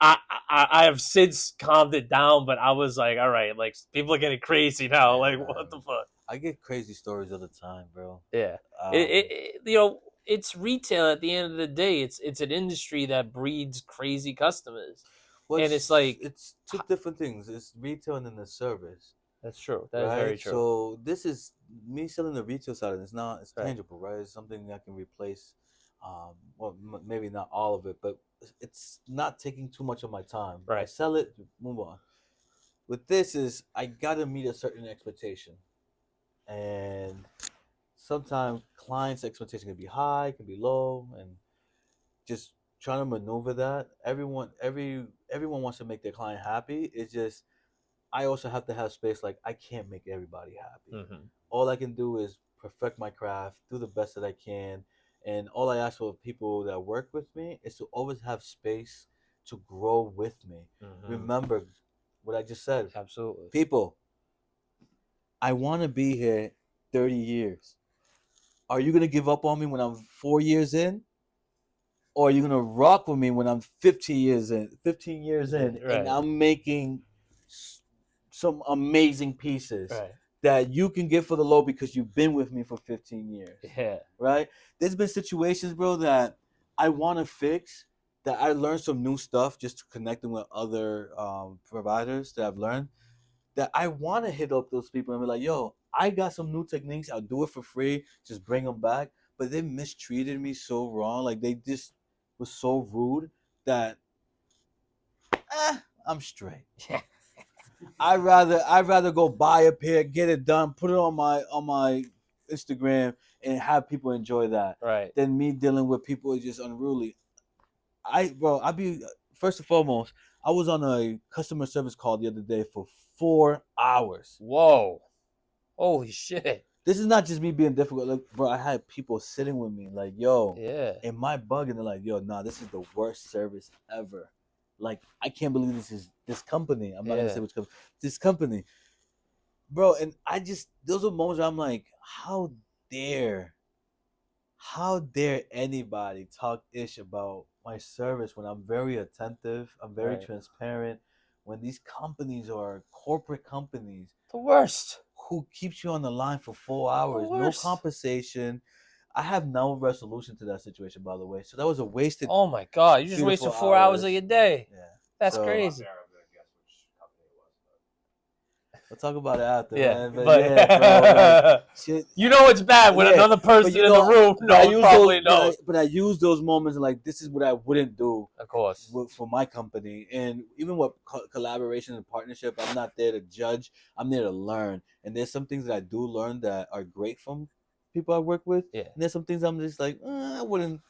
I have since calmed it down, but I was like, all right, like people are getting crazy now. Like, what the fuck? I get crazy stories all the time, bro. Yeah, it's retail. At the end of the day, it's an industry that breeds crazy customers, and it's like it's two different things. It's retail and then the service. That's true. That is very true. So this is me selling the retail side, and it's tangible, right? It's something that can replace. Well, maybe not all of it, but it's not taking too much of my time. Right. I sell it, move on. With this is I gotta meet a certain expectation, and sometimes clients' expectation can be high, can be low, and just trying to maneuver that. Everyone wants to make their client happy. It's just I also have to have space. Like I can't make everybody happy. All I can do is perfect my craft, do the best that I can. And all I ask for people that work with me is to always have space to grow with me. Remember what I just said. Absolutely. People, I want to be here 30 years. Are you going to give up on me when I'm 4 years in? Or are you going to rock with me when I'm 15 years in, and I'm making some amazing pieces? Right. That you can get for the low because you've been with me for 15 years. Yeah. Right? There's been situations, bro, that I want to fix, that I learned some new stuff just connecting with other providers that I've learned, that I want to hit up those people and be like, yo, I got some new techniques. I'll do it for free. Just bring them back. But they mistreated me so wrong. Like, they just was so rude that I'm straight. I'd rather go buy a pair, get it done, put it on my Instagram, and have people enjoy that. Right. Than me dealing with people who are just unruly. First and foremost, I was on a customer service call the other day for 4 hours. Whoa. Holy shit. This is not just me being difficult. Like, bro, I had people sitting with me like, yo, am I bugging? They're like, yo, nah, this is the worst service ever. Like, I can't believe this company. I'm not gonna say which company. This company, bro. And those are moments where I'm like, how dare anybody talk ish about my service when I'm very attentive, I'm very transparent. When these companies are corporate companies, the worst, who keeps you on the line for 4 hours, no compensation. I have no resolution to that situation, by the way. So that was a wasted. Oh my god, you just wasted 4 hours of your day. Yeah, that's crazy. We'll talk about it after, Yeah, man. But but yeah, bro, like shit. you know it's bad when Yeah, another but person you in the know, room but I knows, use those, probably knows. but I use those moments and like this is what I wouldn't do Of course. for my company, and even with collaboration and partnership, I'm not there to judge. I'm there to learn, and there's some things that I do learn that are great from people I work with, Yeah. and there's some things I'm just like, I wouldn't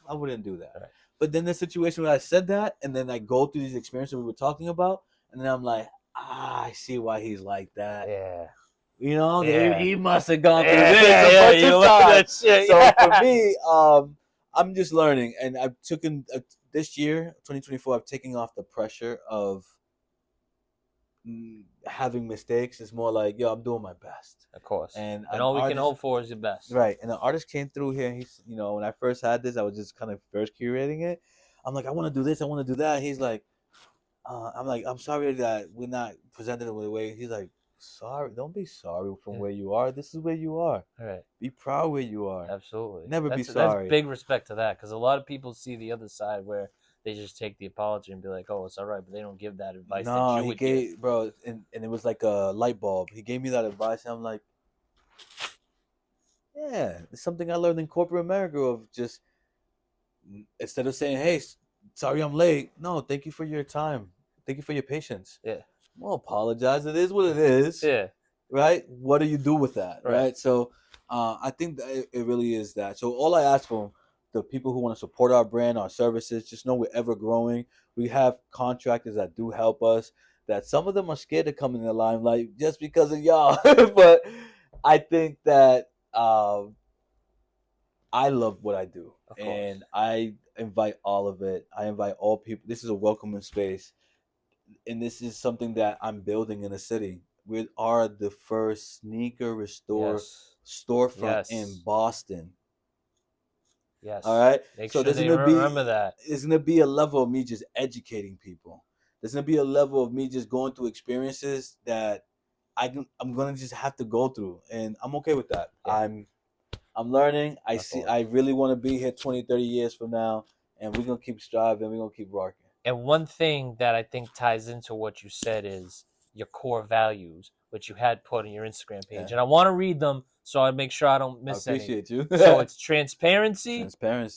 do that. Right. But then the situation where I said that, and then I go through these experiences we were talking about, and then I'm like, I see why he's like that. Yeah. You know, Yeah. he must have gone through Yeah, this a yeah, bunch you of look at times. that shit. So Yeah. for me, I'm just learning, and I've taken this year, 2024. I've taken off the pressure of having mistakes. It's more like, yo, I'm doing my best. Of course. And And an all we can artist, hope for is your best. right? And an artist came through here. And he's, when I first had this, I was just kind of first curating it. I'm like, I want to do this, I want to do that. He's like, I'm like, I'm sorry that we're not presented the way. He's like, sorry, don't be sorry from where you are. This is where you are. All right. Be proud where you are. Absolutely. Never be That's sorry. big respect to that, because a lot of people see the other side where they just take the apology and be like, "Oh, it's all right," but they don't give that advice that No, you he would give. gave, bro, and it was like a light bulb. He gave me that advice, and I'm like, yeah, it's something I learned in corporate America of just instead of saying, hey, sorry I'm late. No, thank you for your time. Thank you for your patience. Yeah. Well, apologize. It is what it is. Yeah. Right? What do you do with that? Right. Right? So I think that it really is that. So all I ask for the people who want to support our brand, our services, just know we're ever growing. We have contractors that do help us. That some of them are scared to come in the limelight just because of y'all. But I think that I love what I do, and I invite all of it. I invite all people. This is a welcoming space, and this is something that I'm building in the city. We are the first sneaker restore storefront in Boston. Yes. All right. Make so sure there's they gonna be remember that. there's gonna be a level of me just educating people. There's gonna be a level of me just going through experiences that I'm gonna just have to go through, and I'm okay with that. Yeah. I'm learning. I really want to be here 20, 30 years from now, and we're going to keep striving. We're going to keep rocking. And one thing that I think ties into what you said is your core values, which you had put on your Instagram page. And I want to read them so I make sure I don't miss any. I appreciate you. So it's transparency,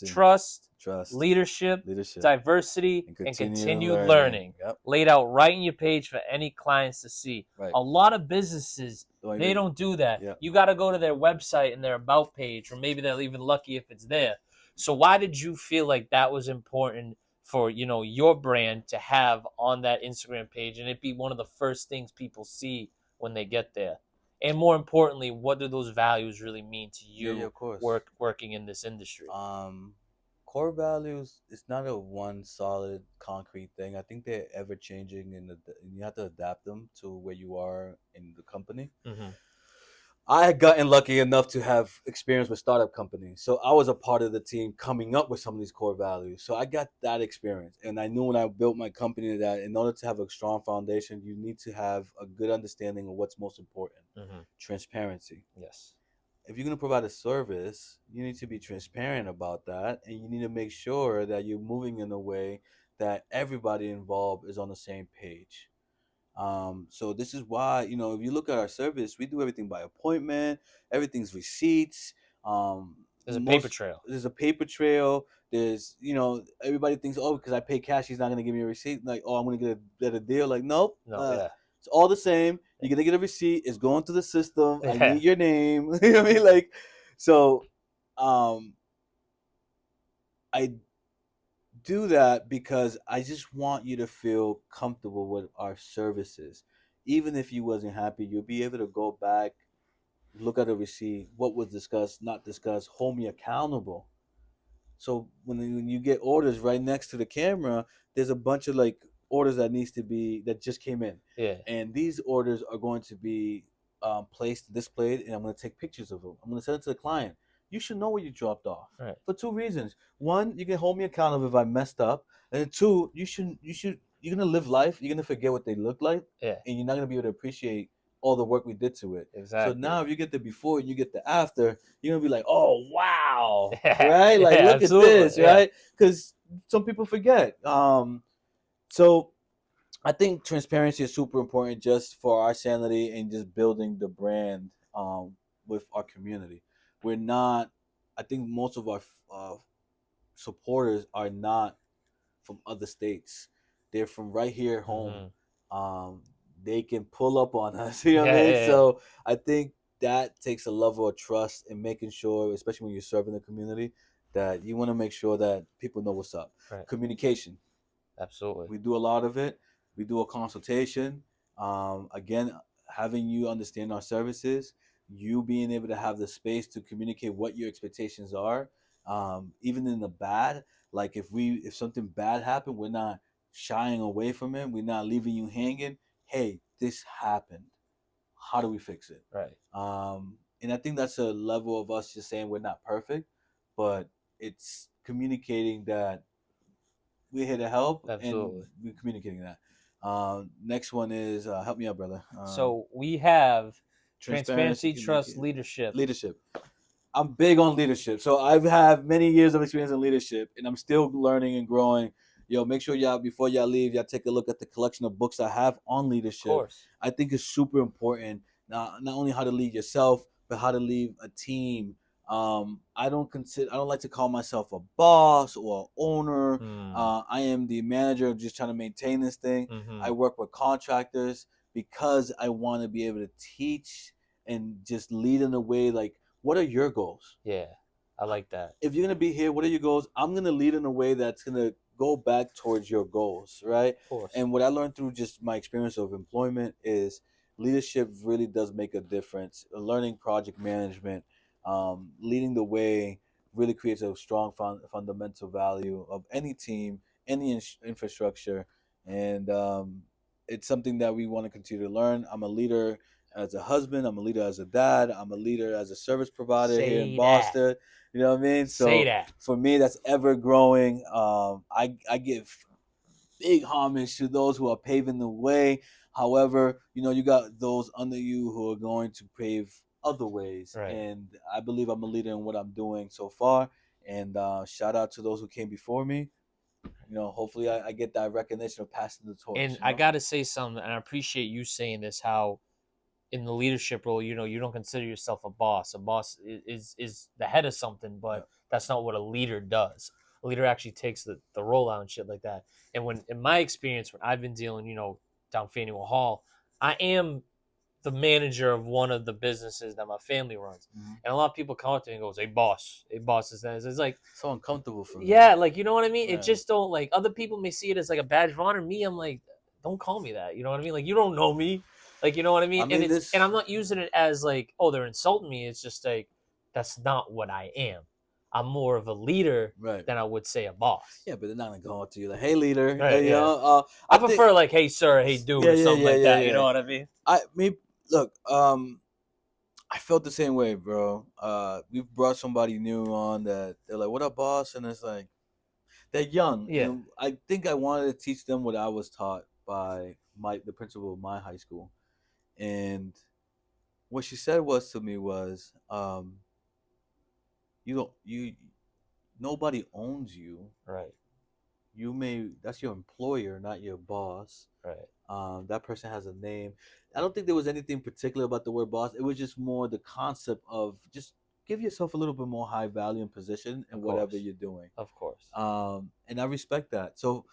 trust, leadership, diversity, and continued learning. Yep. Laid out right in your page for any clients to see. Right. A lot of businesses, they don't do that. Yep. You got to go to their website and their about page, or maybe they're even lucky if it's there. So why did you feel like that was important for your brand to have on that Instagram page, and it be one of the first things people see when they get there? And more importantly, what do those values really mean to you, of course. working in this industry? Core values, it's not a one solid concrete thing. I think they're ever changing, and you have to adapt them to where you are in the company. Mm-hmm. I had gotten lucky enough to have experience with startup companies. So I was a part of the team coming up with some of these core values. So I got that experience. And I knew when I built my company that in order to have a strong foundation, you need to have a good understanding of what's most important. Mm-hmm. Transparency. Yes. If you're going to provide a service, you need to be transparent about that. And you need to make sure that you're moving in a way that everybody involved is on the same page. So this is why, if you look at our service, we do everything by appointment. Everything's receipts. There's a paper trail. There's a paper trail. There's, everybody thinks, oh, because I pay cash, he's not going to give me a receipt. Like, oh, I'm going to get a deal. Like, nope. It's all the same. You're going to get a receipt. It's going through the system. I need your name. You know what I mean? Like, so I do that because I just want you to feel comfortable with our services. Even if you wasn't happy, you'll be able to go back, look at a receipt, what was discussed, not discussed, hold me accountable. So when you get orders right next to the camera, there's a bunch of orders that just came in. Yeah. And these orders are going to be displayed, and I'm going to take pictures of them. I'm going to send it to the client. You should know what you dropped off. Right. For two reasons. One, you can hold me accountable if I messed up. And two, you're gonna live life. You're gonna forget what they look like. Yeah. And you're not gonna be able to appreciate all the work we did to it. Exactly. So now if you get the before and you get the after, you're gonna be like, oh wow. Right? Like look absolutely. at this, right? Because some people forget. So I think transparency is super important just for our sanity and just building the brand with our community. We're not. I think most of our supporters are not from other states. They're from right here home. Um, they can pull up on us. You know what I mean? Yeah. So I think that takes a level of trust in making sure, especially when you're serving the community, that you want to make sure that people know what's up. Right. Communication. Absolutely. We do a lot of it. We do a consultation. Again, having you understand our services, you being able to have the space to communicate what your expectations are, even in the bad. Like if something bad happened, we're not shying away from it. We're not leaving you hanging. Hey, this happened. How do we fix it? Right. And I think that's a level of us just saying we're not perfect, but it's communicating that we're here to help, and Absolutely. we're communicating that. Next one is help me out, brother. So we have Transparency, transparency, trust, communicate, leadership. leadership. I'm big on leadership, so I've had many years of experience in leadership, and I'm still learning and growing. Yo, make sure y'all before y'all leave, y'all take a look at the collection of books I have on Of leadership. course. I think it's super important, not only how to lead yourself, but how to lead a team. I don't like to call myself a boss or owner. I am the manager, just trying to maintain this thing. I work with contractors because I want to be able to teach and just lead in a way like, what are your goals? Yeah, I like that. If you're gonna be here, what are your goals? I'm gonna lead in a way that's gonna go back towards your goals, right? Of course. And what I learned through just my experience of employment is leadership really does make a difference. Learning project management, leading the way really creates a strong fundamental value of any team, any infrastructure, and it's something that we want to continue to learn. I'm a leader as a husband. I'm a leader as a dad. I'm a leader as a service provider here in Say that. Boston. You know what I mean? Say So that. for me, that's ever growing. I give big homage to those who are paving the way. However, you got those under you who are going to pave other ways. Right. And I believe I'm a leader in what I'm doing so far. And shout out to those who came before me. Hopefully I get that recognition of passing the torch. And I got to say something, and I appreciate you saying this, how in the leadership role, you don't consider yourself a boss. A boss is the head of something, but that's not what a leader does. A leader actually takes the role out and shit like that. And when in my experience, when I've been dealing, down Faneuil Hall, I am the manager of one of the businesses that my family runs. Mm-hmm. And a lot of people come up to me and goes, "Hey boss is that." It's like so uncomfortable for me. Yeah, like you know what I mean? Yeah. It just don't like other people may see it as like a badge of honor. Me, I'm like, don't call me that. You know what I mean? Like you don't know me. Like you know what I mean? And and I'm not using it as like, oh, they're insulting me. It's just like that's not what I am. I'm more of a leader than I would say a boss. Yeah, but they're not gonna go up to you like, "Hey, leader." Right, I prefer like, "Hey, sir," "Hey, dude," or something like that. You know what I mean? Look. I felt the same way, bro. We've brought somebody new on that they're like, "What up, boss?" And it's like they're young, and I think I wanted to teach them what I was taught by the principal of my high school, and what she said to me was, "You don't you nobody owns you. Right. That's your employer, not your boss. Right. That person has a name." I don't think there was anything particular about the word boss. It was just more the concept of just give yourself a little bit more high value and position in whatever you're doing. Of course. And I respect that. So,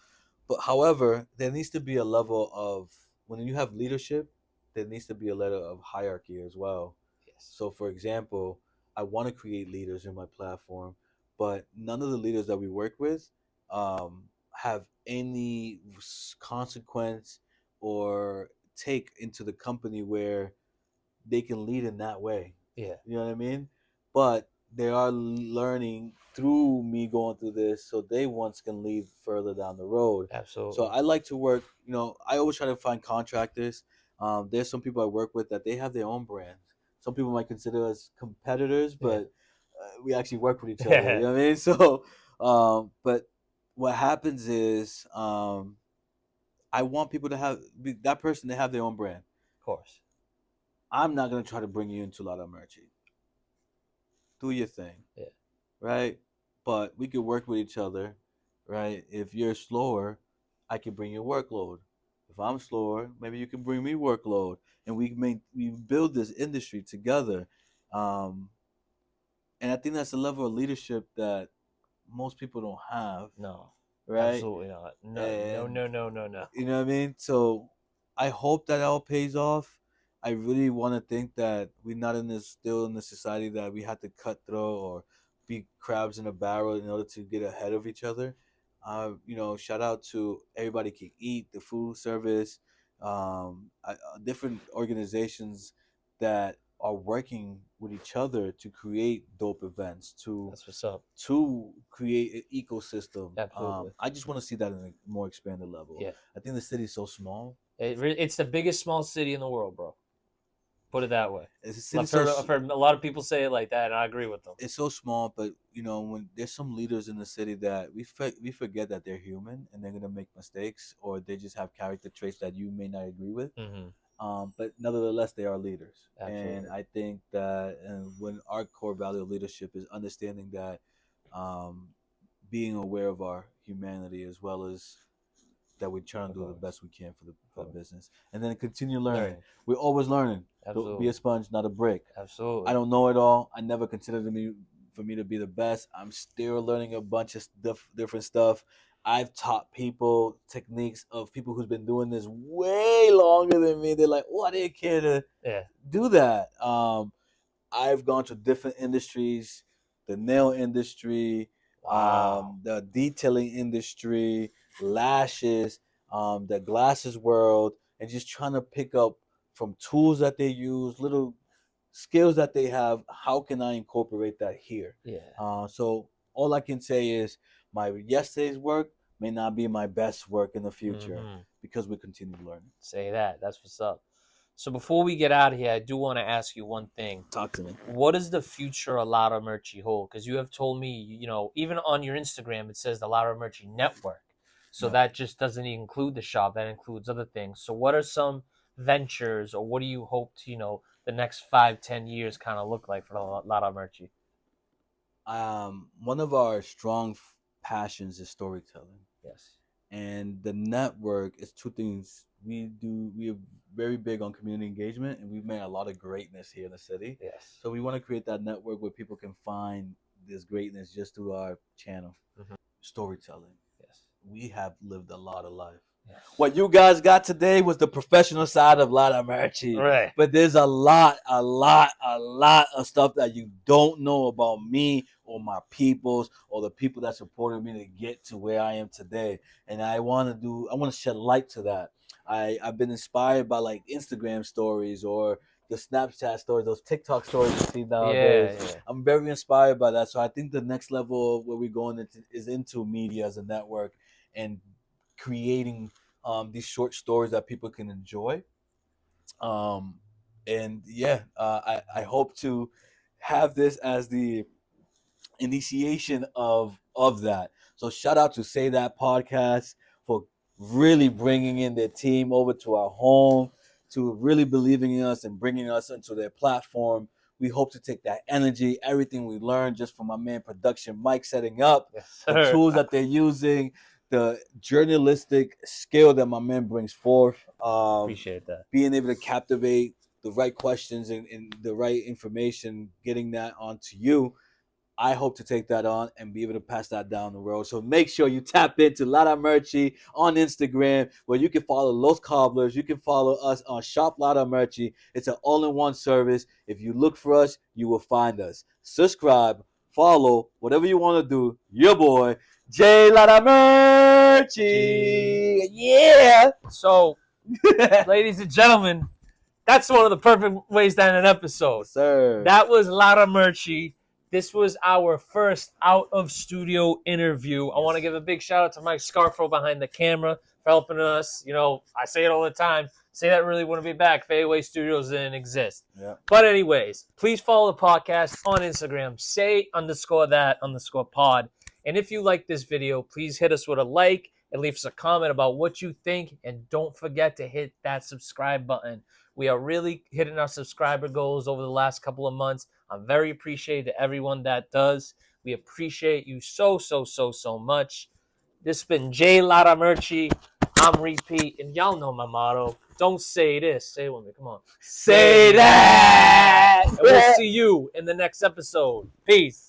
but however, there needs to be a level of when you have leadership, there needs to be a level of hierarchy as well. Yes. So, for example, I want to create leaders in my platform, but none of the leaders that we work with have any consequence or take into the company where they can lead in that way. Yeah. You know what I mean? But they are learning through me going through this, so they once can lead further down the road. Absolutely. So I like to work, I always try to find contractors. There's some people I work with that they have their own brand. Some people might consider us competitors, but we actually work with each other. You know what I mean? So, but what happens is I want people to have that person to have their own brand. Of course. I'm not gonna try to bring you into La Merchie. Do your thing. Yeah. Right? But we could work with each other, right? If you're slower, I can bring your workload. If If I'm slower, maybe you can bring me workload, and we build this industry together. Um, and I think that's a level of leadership that most people don't have, No, right? absolutely not. No, no, And no, no, no, no. you know what I mean? So I hope that all pays off. I really want to think that we're not in this still in the society that we have to cut through or be crabs in a barrel in order to get ahead of each other. Shout out to everybody can eat the food service, different organizations that are working with each other to create dope events That's what's up. to create an ecosystem. Absolutely. I just want to see that in a more expanded level. Yeah. I think the city is so small. It's the biggest small city in the world, bro. Put it that way. It's a city I've heard a lot of people say it like that, and I agree with them. it's so small, but when there's some leaders in the city that we forget that they're human and they're gonna make mistakes or they just have character traits that you may not agree with. Mm-hmm. But nevertheless, they are leaders, Absolutely. and I think that when our core value of leadership is understanding that, um, being aware of our humanity as well as that we're trying to do the best we can for the business, and then continue learning. We're always learning. Don't be a sponge, not a brick. Absolutely. I don't know it all. I never considered for me to be the best. I'm still learning a bunch of different stuff. I've taught people techniques of people who's been doing this way longer than me. They're like, "Oh, I didn't care to do that." I've gone to different industries, the nail industry, the detailing industry, lashes, the glasses world, and just trying to pick up from tools that they use, little skills that they have. How can I incorporate that here? Yeah. So all I can say is my yesterday's work may not be my best work in the future because we continue learning. Say that. That's what's up. So before we get out of here, I do want to ask you one thing. Talk to me. What does the future of Lara Merchie hold? Because you have told me, even on your Instagram, it says the Lara Merchie Network. So that just doesn't include the shop. That includes other things. So what are some ventures or what do you hope to, the next 5-10 years kind of look like for Lara Merchie? One of our strong passions is storytelling. Yes. And the network is two things. We are very big on community engagement, and we've made a lot of greatness here in the city. Yes. So we want to create that network where people can find this greatness just through our channel. Storytelling. Yes. We have lived a lot of life. Yes. What you guys got today was the professional side of Lara Merchie. Right. But there's a lot of stuff that you don't know about me or my peoples or the people that supported me to get to where I am today. And I want to shed light to that. I've been inspired by like Instagram stories or the Snapchat stories, those TikTok stories you see nowadays. Yeah. I'm very inspired by that. So I think the next level of where we're going is into media as a network and creating these short stories that people can enjoy. I hope to have this as the initiation of that. So shout out to Say That Podcast for really bringing in their team over to our home, to really believing in us and bringing us into their platform. We hope to take that energy, everything we learned just from my man production Mike setting up, the tools that they're using, the journalistic skill that my man brings forth. Appreciate that. Being able to captivate the right questions and the right information, getting that onto you. I hope to take that on and be able to pass that down the road. So make sure you tap into Lara Merchie on Instagram, where you can follow Los Cobblers. You can follow us on Shop Lara Merchie. It's an all-in-one service. If you look for us, you will find us. Subscribe, follow, whatever you want to do. Your boy, J Lara Merchie. Yeah. So, ladies and gentlemen, that's one of the perfect ways to end an episode. Yes, sir. That was Lara Merchie. This was our first out of studio interview. I want to give a big shout out to Mike Scarfo behind the camera for helping us. I say it all the time. Say that really wouldn't be back. Fadeaway Studios didn't exist. Yeah. But anyways, please follow the podcast on Instagram. Say_that_pod. And if you like this video, please hit us with a like and leave us a comment about what you think. And don't forget to hit that subscribe button. We are really hitting our subscriber goals over the last couple of months. I'm very appreciative to everyone that does. We appreciate you so much. This has been J Lara Merchie. I'm Repeat, and y'all know my motto. Don't say this. Say it with me. Come on. Say that. And we'll see you in the next episode. Peace.